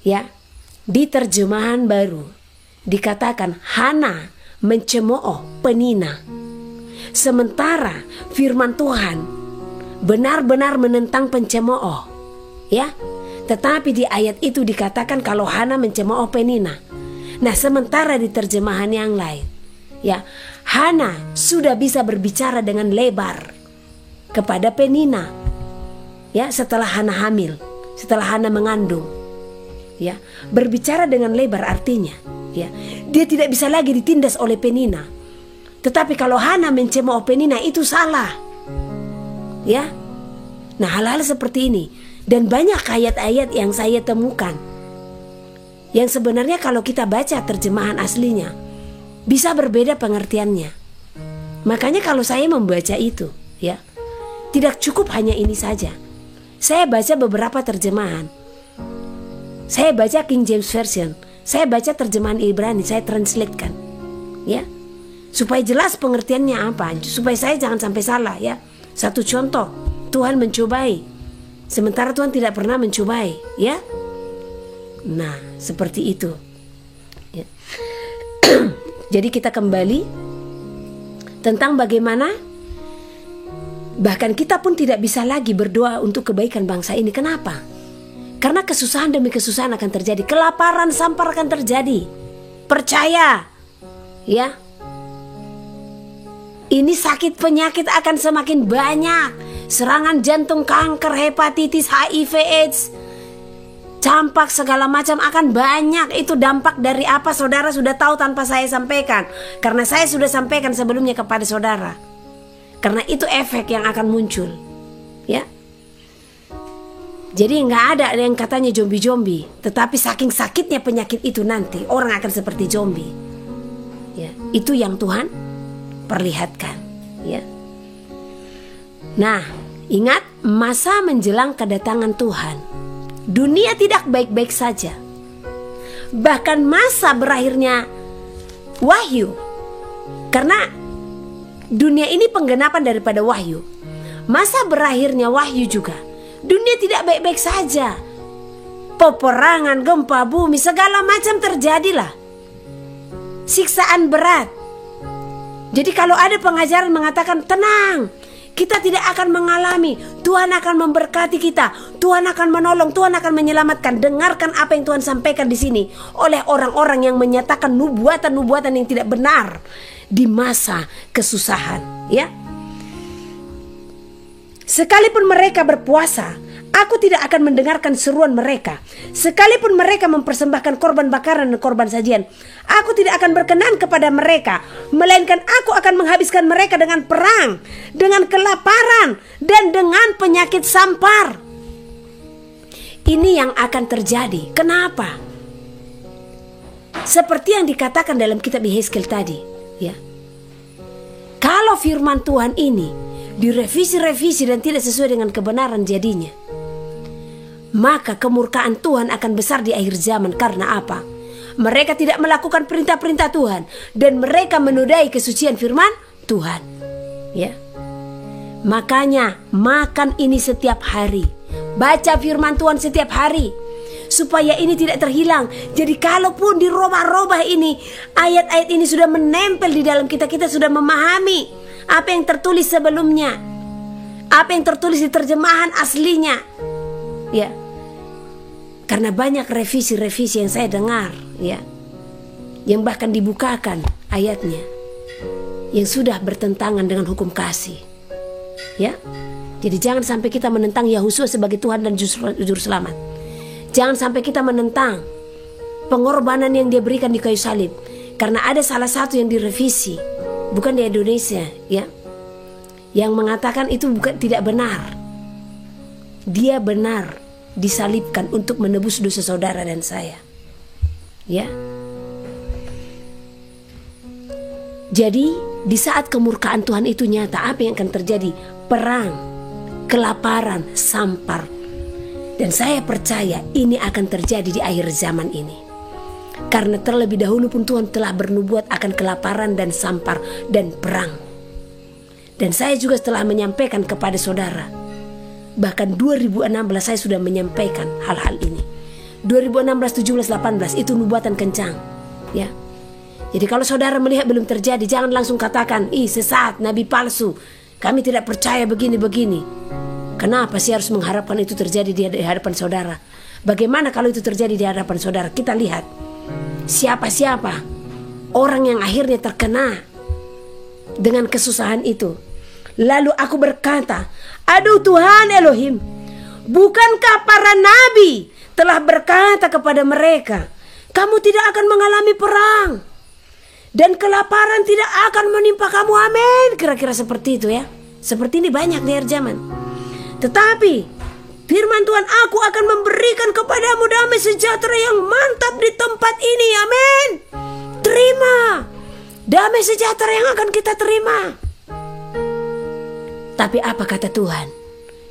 Ya. Di terjemahan baru dikatakan Hana mencemooh penina. Sementara firman Tuhan benar-benar menentang pencemooh. Ya. Tetapi di ayat itu dikatakan kalau Hana mencemooh penina. Nah, sementara di terjemahan yang lain, ya, Hana sudah bisa berbicara dengan lebar kepada penina. Ya, setelah Hana hamil, setelah Hana mengandung, ya, berbicara dengan lebar artinya, ya, dia tidak bisa lagi ditindas oleh penina. Tetapi kalau Hana mencemooh penina itu salah, ya. Nah, hal-hal seperti ini dan banyak ayat-ayat yang saya temukan, yang sebenarnya kalau kita baca terjemahan aslinya bisa berbeda pengertiannya. Makanya kalau saya membaca itu, ya, tidak cukup hanya ini saja. Saya baca beberapa terjemahan. Saya baca King James Version, saya baca terjemahan Ibrani, saya translatekan, ya, supaya jelas pengertiannya apa, supaya saya jangan sampai salah. Ya, satu contoh, Tuhan mencobai, sementara Tuhan tidak pernah mencobai. Ya, Nah, seperti itu. Ya. Jadi kita kembali tentang bagaimana bahkan kita pun tidak bisa lagi berdoa untuk kebaikan bangsa ini. Kenapa? Karena kesusahan demi kesusahan akan terjadi, kelaparan, sampar akan terjadi. Percaya, ya. Ini sakit penyakit akan semakin banyak. Serangan jantung, kanker, hepatitis, HIV, AIDS, campak, segala macam akan banyak. Itu dampak dari apa? Saudara sudah tahu tanpa saya sampaikan. Karena saya sudah sampaikan sebelumnya kepada saudara. Karena itu efek yang akan muncul. Ya. Jadi nggak ada yang katanya zombie-zombie. Tetapi saking sakitnya penyakit itu nanti orang akan seperti zombie. Ya, itu yang Tuhan perlihatkan. Ya. Nah, ingat masa menjelang kedatangan Tuhan. Dunia tidak baik-baik saja. Bahkan masa berakhirnya wahyu. Karena dunia ini penggenapan daripada wahyu. Masa berakhirnya wahyu juga. Dunia tidak baik-baik saja. Peperangan, gempa bumi, segala macam terjadilah. Siksaan berat. Jadi kalau ada pengajaran mengatakan tenang, kita tidak akan mengalami, Tuhan akan memberkati kita, Tuhan akan menolong, Tuhan akan menyelamatkan. Dengarkan apa yang Tuhan sampaikan di sini oleh orang-orang yang menyatakan nubuatan-nubuatan yang tidak benar di masa kesusahan, ya. Sekalipun mereka berpuasa, aku tidak akan mendengarkan seruan mereka. Sekalipun mereka mempersembahkan korban bakaran dan korban sajian, aku tidak akan berkenan kepada mereka. Melainkan aku akan menghabiskan mereka dengan perang, dengan kelaparan, dan dengan penyakit sampar. Ini yang akan terjadi. Kenapa? Seperti yang dikatakan dalam kitab Yehezkiel tadi, ya. Kalau firman Tuhan ini direvisi-revisi dan tidak sesuai dengan kebenaran jadinya, maka kemurkaan Tuhan akan besar di akhir zaman. Karena apa? Mereka tidak melakukan perintah-perintah Tuhan dan mereka menodai kesucian firman Tuhan, ya. Makanya makan ini setiap hari, baca firman Tuhan setiap hari, supaya ini tidak terhilang. Jadi kalaupun dirobah-robah ini, ayat-ayat ini sudah menempel di dalam kita sudah memahami apa yang tertulis sebelumnya, apa yang tertulis di terjemahan aslinya, ya. Karena banyak revisi-revisi yang saya dengar, ya, yang bahkan dibukakan ayatnya yang sudah bertentangan dengan hukum kasih, ya. Jadi jangan sampai kita menentang Yahusua sebagai Tuhan dan Juru Selamat. Jangan sampai kita menentang pengorbanan yang dia berikan di kayu salib. Karena ada salah satu yang direvisi, bukan di Indonesia, ya, yang mengatakan itu tidak benar. Dia benar disalibkan untuk menebus dosa saudara dan saya, ya. Jadi di saat kemurkaan Tuhan itu nyata, apa yang akan terjadi? Perang, kelaparan, sampar. Dan saya percaya ini akan terjadi di akhir zaman ini. Karena terlebih dahulu pun Tuhan telah bernubuat akan kelaparan dan sampar dan perang. Dan saya juga telah menyampaikan kepada saudara. Bahkan 2016 saya sudah menyampaikan hal-hal ini. 2016, 17, 18 itu nubuatan kencang, ya. Jadi kalau saudara melihat belum terjadi, jangan langsung katakan, ih sesat, nabi palsu, kami tidak percaya begini-begini. Kenapa sih harus mengharapkan itu terjadi di hadapan saudara? Bagaimana kalau itu terjadi di hadapan saudara? Kita lihat siapa-siapa orang yang akhirnya terkena dengan kesusahan itu. Lalu aku berkata, aduh Tuhan Elohim, bukankah para nabi telah berkata kepada mereka, kamu tidak akan mengalami perang dan kelaparan tidak akan menimpa kamu, amin. Kira-kira seperti itu, ya. Seperti ini banyak di akhir zaman. Tetapi firman Tuhan, aku akan memberikan kepadamu damai sejahtera yang mantap di tempat ini, amin. Terima damai sejahtera yang akan kita terima. Tapi apa kata Tuhan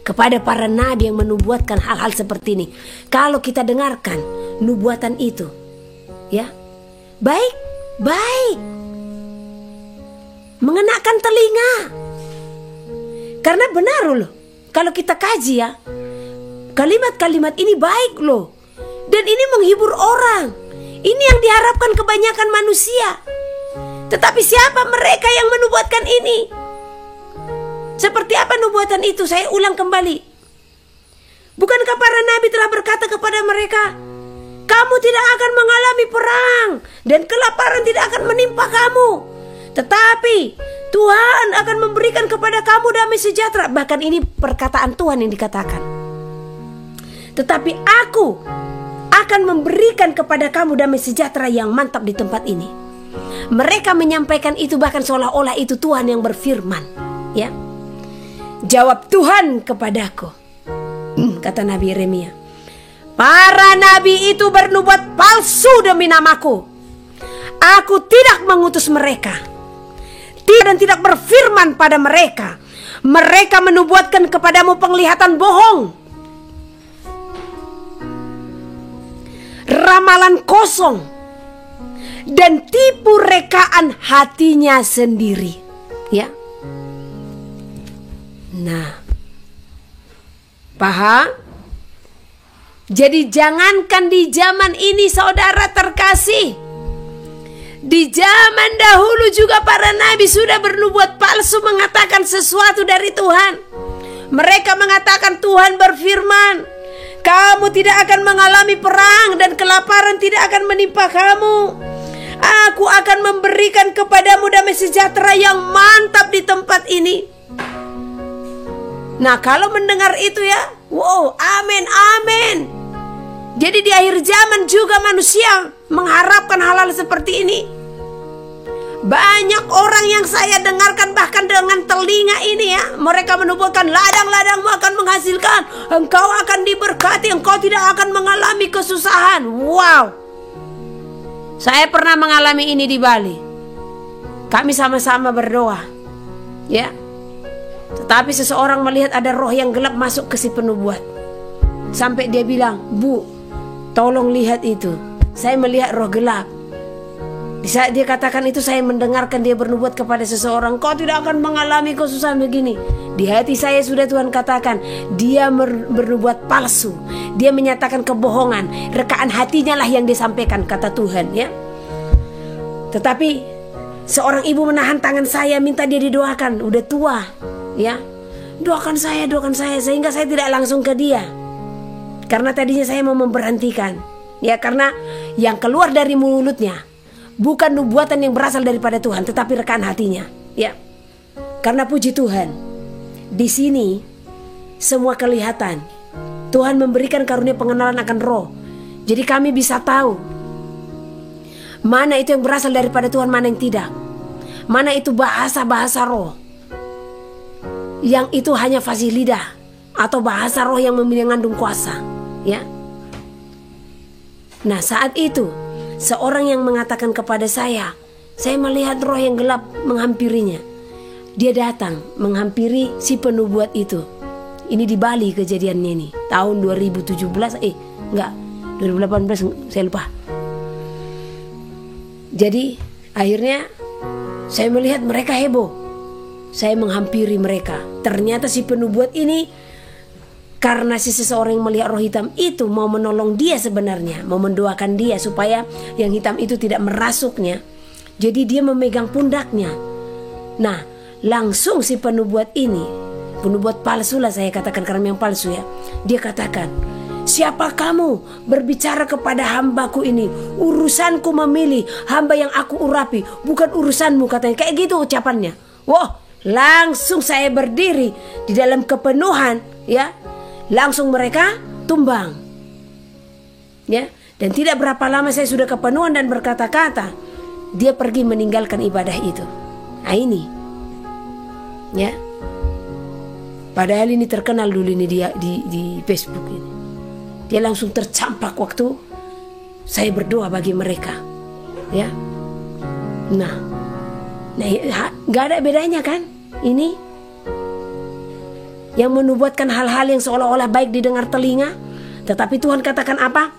kepada para nabi yang menubuatkan hal-hal seperti ini? Kalau kita dengarkan nubuatan itu, ya, baik mengenakan telinga. Karena benar loh, kalau kita kaji, ya, kalimat-kalimat ini baik loh. Dan ini menghibur orang. Ini yang diharapkan kebanyakan manusia. Tetapi siapa mereka yang menubuatkan ini? Seperti apa nubuatan itu? Saya ulang kembali. Bukankah para nabi telah berkata kepada mereka, kamu tidak akan mengalami perang dan kelaparan tidak akan menimpa kamu, tetapi Tuhan akan memberikan kepada kamu damai sejahtera. Bahkan ini perkataan Tuhan yang dikatakan. Tetapi aku akan memberikan kepada kamu damai sejahtera yang mantap di tempat ini. Mereka menyampaikan itu bahkan seolah-olah itu Tuhan yang berfirman. Ya, jawab Tuhan kepadaku, kata Nabi Yeremia, para nabi itu bernubuat palsu demi namaku. Aku tidak mengutus mereka, dan tidak berfirman pada mereka. Mereka menubuatkan kepadamu penglihatan bohong, ramalan kosong, dan tipu rekaan hatinya sendiri. Ya. Nah, paham? Jadi jangankan di zaman ini saudara terkasih, di zaman dahulu juga para nabi sudah bernubuat palsu mengatakan sesuatu dari Tuhan. Mereka mengatakan Tuhan berfirman, kamu tidak akan mengalami perang dan kelaparan tidak akan menimpa kamu. Aku akan memberikan kepadamu damai sejahtera yang mantap di tempat ini. Nah, kalau mendengar itu ya, wow, amin, amin. Jadi di akhir zaman juga manusia mengharapkan hal-hal seperti ini. Banyak orang yang saya dengarkan bahkan dengan telinga ini ya, mereka menubuatkan ladang-ladangmu akan menghasilkan, engkau akan diberkati, engkau tidak akan mengalami kesusahan. Wow. Saya pernah mengalami ini di Bali. Kami sama-sama berdoa. Ya. Tetapi seseorang melihat ada roh yang gelap masuk ke si penubuat. Sampai dia bilang, Bu, tolong lihat itu. Saya melihat roh gelap. Di saat dia katakan itu, saya mendengarkan dia bernubuat kepada seseorang, kau tidak akan mengalami kesusahan begini. Di hati saya sudah Tuhan katakan, dia bernubuat palsu. Dia menyatakan kebohongan. Rekaan hatinya lah yang disampaikan, kata Tuhan ya. Tetapi seorang ibu menahan tangan saya, minta dia didoakan. Udah tua ya, doakan saya, sehingga saya tidak langsung ke dia. Karena tadinya saya mau memberhentikan. Ya, karena yang keluar dari mulutnya bukan nubuatan yang berasal daripada Tuhan, tetapi rekaan hatinya. Ya, karena puji Tuhan, di sini semua kelihatan. Tuhan memberikan karunia pengenalan akan roh. Jadi kami bisa tahu mana itu yang berasal daripada Tuhan, mana yang tidak. Mana itu bahasa-bahasa roh, yang itu hanya fasih lidah, atau bahasa roh yang mengandung kuasa. Ya. Nah, saat itu seorang yang mengatakan kepada saya melihat roh yang gelap menghampirinya. Dia datang menghampiri si penubuat itu. Ini di Bali kejadiannya ini. Tahun 2017, 2018, saya lupa. Jadi akhirnya saya melihat mereka heboh. Saya menghampiri mereka. Ternyata si penubuat ini, karena si seseorang yang melihat roh hitam itu mau menolong dia sebenarnya, mau mendoakan dia supaya yang hitam itu tidak merasuknya. Jadi dia memegang pundaknya. Nah, langsung si penubuat ini, penubuat palsu lah saya katakan karena yang palsu ya, dia katakan, siapa kamu berbicara kepada hambaku ini? Urusanku memilih hamba yang aku urapi, bukan urusanmu, katanya. Kayak gitu ucapannya. Wah, langsung saya berdiri di dalam kepenuhan ya. Langsung mereka tumbang. Ya, dan tidak berapa lama saya sudah kepenuhan dan berkata-kata. Dia pergi meninggalkan ibadah itu. Nah ini. Ya. Padahal ini terkenal dulu ini di Facebook ini. Dia langsung tercampak waktu saya berdoa bagi mereka. Ya. Nah, nggak ada bedanya kan? Ini yang menubuatkan hal-hal yang seolah-olah baik didengar telinga, tetapi Tuhan katakan apa?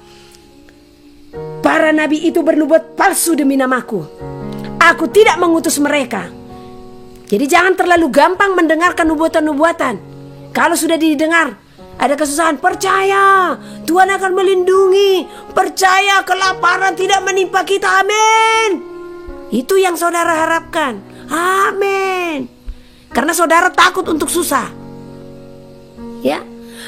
Para nabi itu bernubuat palsu demi namaku. Aku tidak mengutus mereka. Jadi jangan terlalu gampang mendengarkan nubuatan-nubuatan. Kalau sudah didengar, Ada kesusahan, percaya Tuhan akan melindungi. Percaya kelaparan tidak menimpa kita. Amin. Itu yang saudara harapkan. Amin. Karena saudara takut untuk susah. Ya,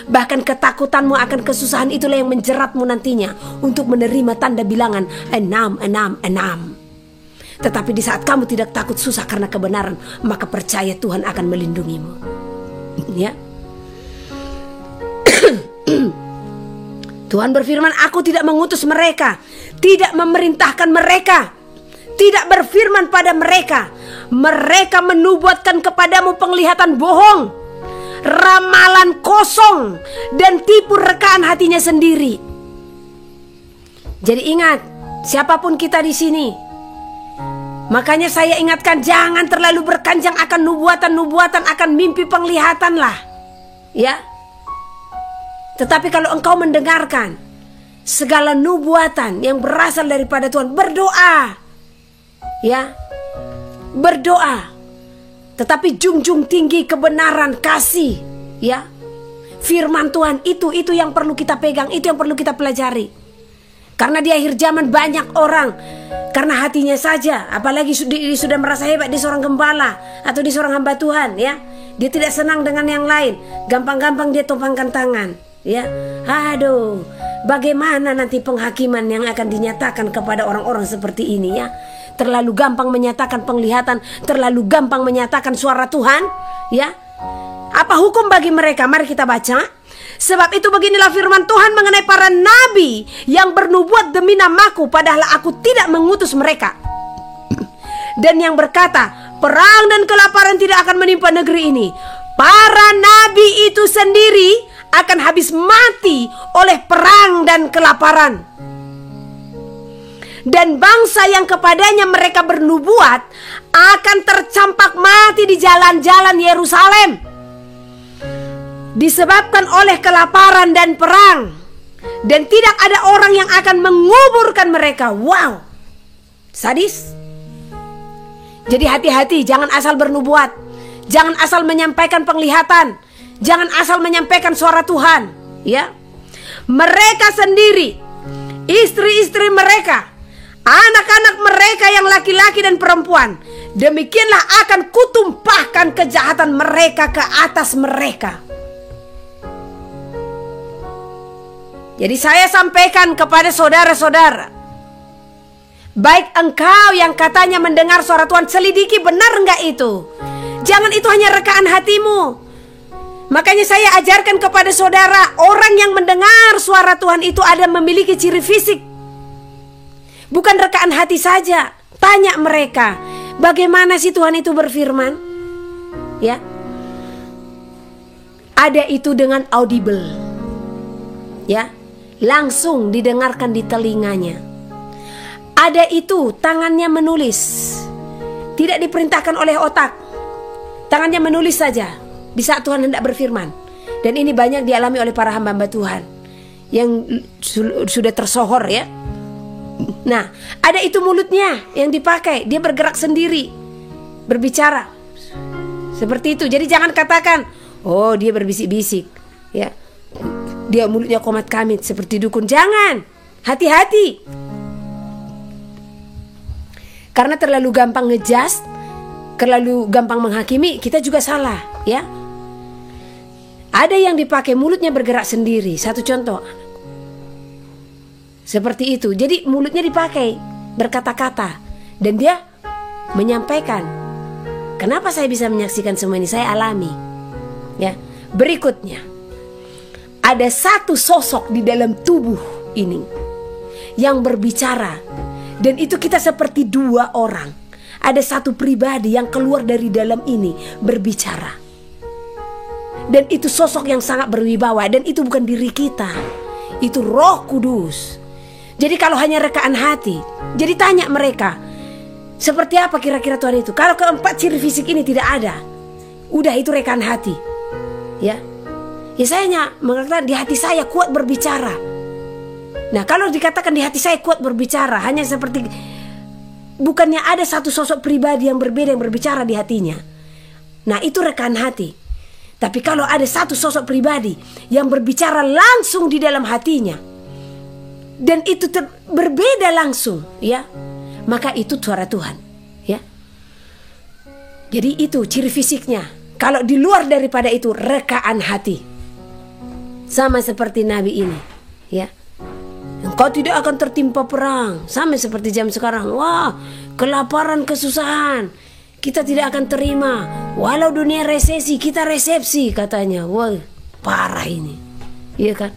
bahkan ketakutanmu akan kesusahan itulah yang menjeratmu nantinya untuk menerima tanda bilangan 666. Tetapi di saat kamu tidak takut susah karena kebenaran, maka percaya Tuhan akan melindungimu. Ya. Tuhan berfirman, aku tidak mengutus mereka, tidak memerintahkan mereka, tidak berfirman pada mereka. Mereka menubuatkan kepadamu penglihatan bohong, ramalan kosong, dan tipu rekaan hatinya sendiri. Jadi ingat, siapapun kita di sini, makanya saya ingatkan, jangan terlalu berkanjang akan nubuatan-nubuatan, akan mimpi penglihatan lah. Ya. Tetapi kalau engkau mendengarkan segala nubuatan yang berasal daripada Tuhan, berdoa. Ya. Berdoa. Tetapi junjung tinggi kebenaran, kasih. Ya. Firman Tuhan itu yang perlu kita pegang, itu yang perlu kita pelajari. Karena di akhir zaman banyak orang karena hatinya saja, apalagi sudah merasa hebat di seorang gembala atau di seorang hamba Tuhan, ya. Dia tidak senang dengan yang lain, gampang-gampang dia tumpangkan tangan, ya. Aduh, bagaimana nanti penghakiman yang akan dinyatakan kepada orang-orang seperti ini, ya. Terlalu gampang menyatakan penglihatan, terlalu gampang menyatakan suara Tuhan, ya. Apa hukum bagi mereka? Mari kita baca. Sebab itu beginilah firman Tuhan mengenai para nabi yang bernubuat demi namaku, padahal aku tidak mengutus mereka. Dan yang berkata, perang dan kelaparan tidak akan menimpa negeri ini. Para nabi itu sendiri akan habis mati oleh perang dan kelaparan. Dan bangsa yang kepadanya mereka bernubuat akan tercampak mati di jalan-jalan Yerusalem, disebabkan oleh kelaparan dan perang, dan tidak ada orang yang akan menguburkan mereka. Wow, sadis. Jadi hati-hati, jangan asal bernubuat, jangan asal menyampaikan penglihatan, jangan asal menyampaikan suara Tuhan. Ya, mereka sendiri, istri-istri mereka, anak-anak mereka yang laki-laki dan perempuan, demikianlah akan kutumpahkan kejahatan mereka ke atas mereka. Jadi saya sampaikan kepada saudara-saudara, baik engkau yang katanya mendengar suara Tuhan, selidiki benar enggak itu. Jangan itu hanya rekaan hatimu. Makanya saya ajarkan kepada saudara, orang yang mendengar suara Tuhan itu ada memiliki ciri fisik, bukan rekaan hati saja. Tanya mereka, bagaimana sih Tuhan itu berfirman? Ya, ada itu dengan audible, ya, langsung didengarkan di telinganya. Ada itu tangannya menulis, tidak diperintahkan oleh otak, tangannya menulis saja di saat Tuhan hendak berfirman. Dan ini banyak dialami oleh para hamba-hamba Tuhan yang sudah tersohor, ya. Nah, ada itu mulutnya yang dipakai, dia bergerak sendiri, berbicara seperti itu. Jadi jangan katakan, oh dia berbisik-bisik, ya, dia mulutnya komat kamit seperti dukun. Jangan, hati-hati. Karena terlalu gampang ngejudge, terlalu gampang menghakimi, kita juga salah, ya. Ada yang dipakai mulutnya bergerak sendiri. Satu contoh seperti itu. Jadi mulutnya dipakai berkata-kata, dan dia menyampaikan. Kenapa saya bisa menyaksikan semua ini? Saya alami, ya. Berikutnya, ada satu sosok di dalam tubuh ini yang berbicara, dan itu kita seperti dua orang. Ada satu pribadi yang keluar dari dalam ini berbicara, dan itu sosok yang sangat berwibawa, dan itu bukan diri kita, itu Roh Kudus. Jadi kalau hanya rekaan hati, jadi tanya mereka, seperti apa kira-kira Tuhan itu? Kalau keempat ciri fisik ini tidak ada, udah itu rekaan hati, ya. Ya saya hanya mengatakan di hati saya kuat berbicara. Nah kalau dikatakan di hati saya kuat berbicara, hanya seperti, bukannya ada satu sosok pribadi yang berbeda yang berbicara di hatinya. Nah itu rekaan hati. Tapi kalau ada satu sosok pribadi yang berbicara langsung di dalam hatinya, dan itu berbeda langsung, ya, maka itu suara Tuhan, ya. Jadi itu ciri fisiknya. Kalau di luar daripada itu, rekaan hati. Sama seperti Nabi ini, ya. Engkau tidak akan tertimpa perang. Sama seperti jam sekarang. Wah, kelaparan, kesusahan, kita tidak akan terima. Walau dunia resesi, kita resepsi katanya. Wah, parah ini, iya kan?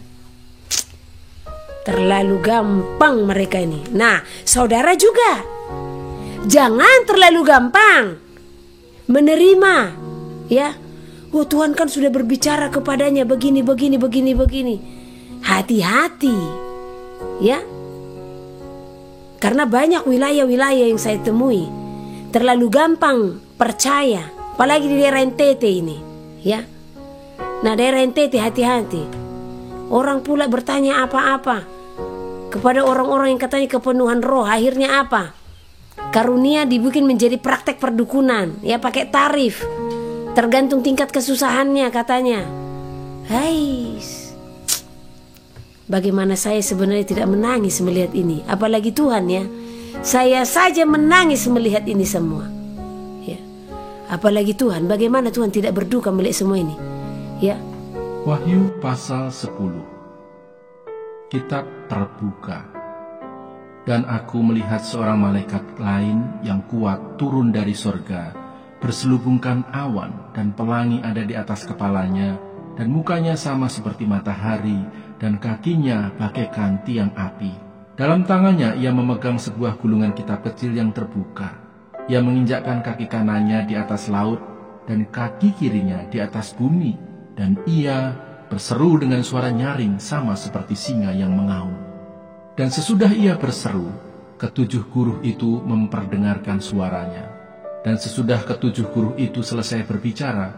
Terlalu gampang mereka ini. Nah, saudara juga jangan terlalu gampang menerima, ya. Oh, Tuhan kan sudah berbicara kepadanya begini. Hati-hati, ya. Karena banyak wilayah-wilayah yang saya temui terlalu gampang percaya, apalagi di daerah NTT ini, ya. Nah, daerah NTT hati-hati. Orang pula bertanya apa-apa kepada orang-orang yang katanya kepenuhan roh. Akhirnya apa? Karunia dibikin menjadi praktek perdukunan, ya, pakai tarif, tergantung tingkat kesusahannya katanya. Hai, bagaimana saya sebenarnya tidak menangis melihat ini. Apalagi Tuhan, ya. Saya saja menangis melihat ini semua, ya. Apalagi Tuhan, bagaimana Tuhan tidak berduka melihat semua ini, ya. Wahyu pasal 10. Kitab terbuka, dan aku melihat seorang malaikat lain yang kuat turun dari sorga, berselubungkan awan, dan pelangi ada di atas kepalanya, dan mukanya sama seperti matahari, dan kakinya bagaikan tiang api. Dalam tangannya ia memegang sebuah gulungan kitab kecil yang terbuka. Ia menginjakkan kaki kanannya di atas laut, dan kaki kirinya di atas bumi, dan ia berseru dengan suara nyaring sama seperti singa yang mengaum. Dan sesudah ia berseru, ketujuh guruh itu memperdengarkan suaranya. Dan sesudah ketujuh guruh itu selesai berbicara,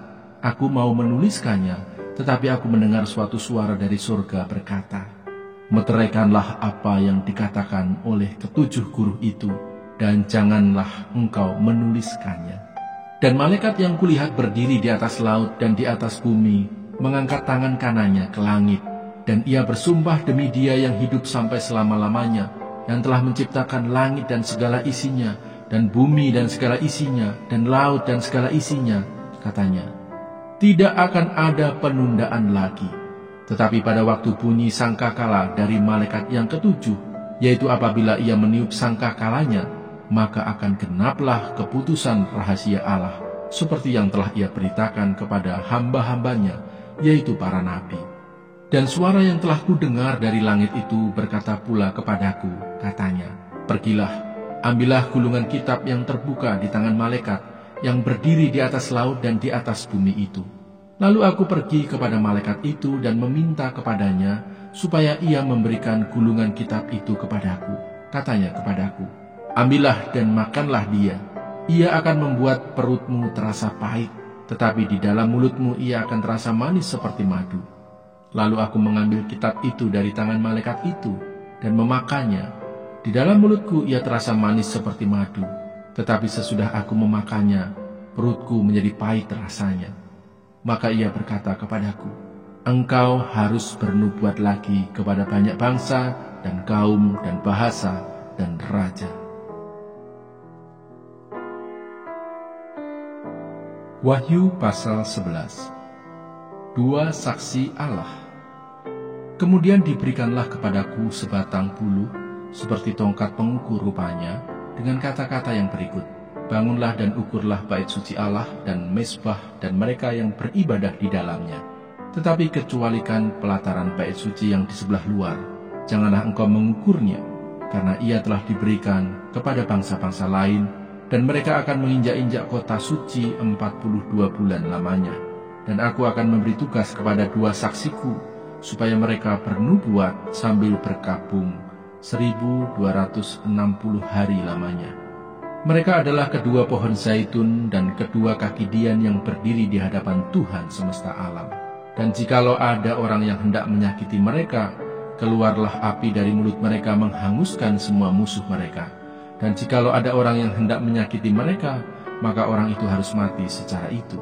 aku mau menuliskannya, tetapi aku mendengar suatu suara dari surga berkata, meteraikanlah apa yang dikatakan oleh ketujuh guruh itu, dan janganlah engkau menuliskannya. Dan malaikat yang kulihat berdiri di atas laut dan di atas bumi, mengangkat tangan kanannya ke langit, dan ia bersumpah demi Dia yang hidup sampai selama-lamanya, yang telah menciptakan langit dan segala isinya, dan bumi dan segala isinya, dan laut dan segala isinya, katanya, tidak akan ada penundaan lagi. Tetapi pada waktu bunyi sangkakala dari malaikat yang ketujuh, yaitu apabila ia meniup sangkakalanya, maka akan genaplah keputusan rahasia Allah, seperti yang telah ia beritakan kepada hamba-hambanya, yaitu para nabi. Dan suara yang telah kudengar dari langit itu berkata pula kepadaku, katanya, pergilah, ambillah gulungan kitab yang terbuka di tangan malaikat yang berdiri di atas laut dan di atas bumi itu. Lalu aku pergi kepada malaikat itu dan meminta kepadanya supaya ia memberikan gulungan kitab itu kepadaku. Katanya kepadaku, ambillah dan makanlah dia. Ia akan membuat perutmu terasa pahit, tetapi di dalam mulutmu ia akan terasa manis seperti madu. Lalu aku mengambil kitab itu dari tangan malaikat itu dan memakannya. Di dalam mulutku ia terasa manis seperti madu, tetapi sesudah aku memakannya, perutku menjadi pahit rasanya. Maka ia berkata kepadaku, engkau harus bernubuat lagi kepada banyak bangsa dan kaum dan bahasa dan raja. Wahyu pasal 11. Dua saksi Allah. Kemudian diberikanlah kepadaku sebatang bulu seperti tongkat pengukur rupanya, dengan kata-kata yang berikut, bangunlah dan ukurlah bait suci Allah dan mezbah dan mereka yang beribadah di dalamnya. Tetapi kecualikan pelataran bait suci yang di sebelah luar, janganlah engkau mengukurnya, karena ia telah diberikan kepada bangsa-bangsa lain, dan mereka akan menginjak-injak kota suci 42 bulan lamanya. Dan aku akan memberi tugas kepada dua saksiku, supaya mereka bernubuat sambil berkabung 1260 hari lamanya. Mereka adalah kedua pohon zaitun dan kedua kaki dian yang berdiri di hadapan Tuhan semesta alam. Dan jikalau ada orang yang hendak menyakiti mereka, keluarlah api dari mulut mereka menghanguskan semua musuh mereka. Dan jikalau ada orang yang hendak menyakiti mereka, maka orang itu harus mati secara itu.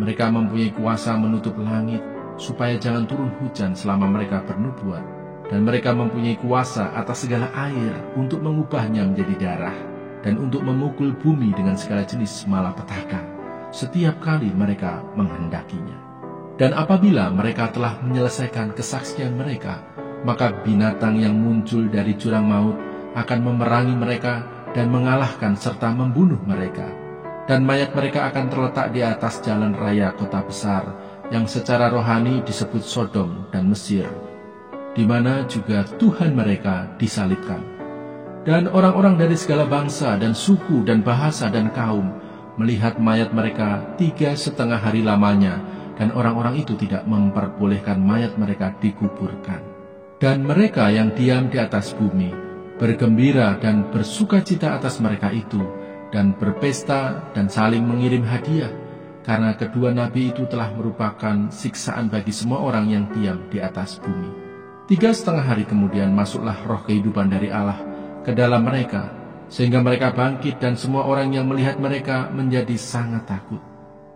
Mereka mempunyai kuasa menutup langit, supaya jangan turun hujan selama mereka bernubuat. Dan mereka mempunyai kuasa atas segala air untuk mengubahnya menjadi darah, dan untuk memukul bumi dengan segala jenis malapetaka, setiap kali mereka menghendakinya. Dan apabila mereka telah menyelesaikan kesaksian mereka, maka binatang yang muncul dari jurang maut akan memerangi mereka dan mengalahkan serta membunuh mereka. Dan mayat mereka akan terletak di atas jalan raya kota besar, yang secara rohani disebut Sodom dan Mesir, di mana juga Tuhan mereka disalibkan. Dan orang-orang dari segala bangsa dan suku dan bahasa dan kaum melihat mayat mereka 3,5 hari lamanya, dan orang-orang itu tidak memperbolehkan mayat mereka dikuburkan. Dan mereka yang diam di atas bumi bergembira dan bersukacita atas mereka itu, dan berpesta dan saling mengirim hadiah, karena kedua nabi itu telah merupakan siksaan bagi semua orang yang diam di atas bumi. 3,5 hari kemudian masuklah roh kehidupan dari Allah ke dalam mereka, sehingga mereka bangkit, dan semua orang yang melihat mereka menjadi sangat takut.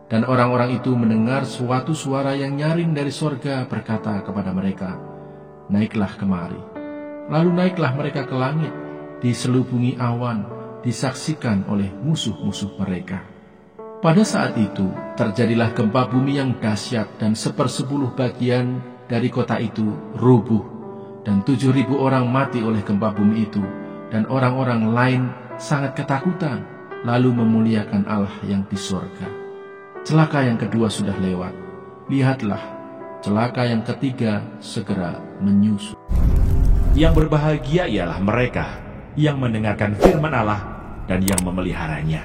Dan orang-orang itu mendengar suatu suara yang nyaring dari sorga berkata kepada mereka, "Naiklah kemari." Lalu naiklah mereka ke langit, diselubungi awan, disaksikan oleh musuh-musuh mereka. Pada saat itu terjadilah gempa bumi yang dahsyat, dan 1/10 bagian dari kota itu rubuh, dan 7.000 orang mati oleh gempa bumi itu. Dan orang-orang lain sangat ketakutan, lalu memuliakan Allah yang di sorga. Celaka yang kedua sudah lewat. Lihatlah, celaka yang ketiga segera menyusul. Yang berbahagia ialah mereka yang mendengarkan firman Allah dan yang memeliharanya.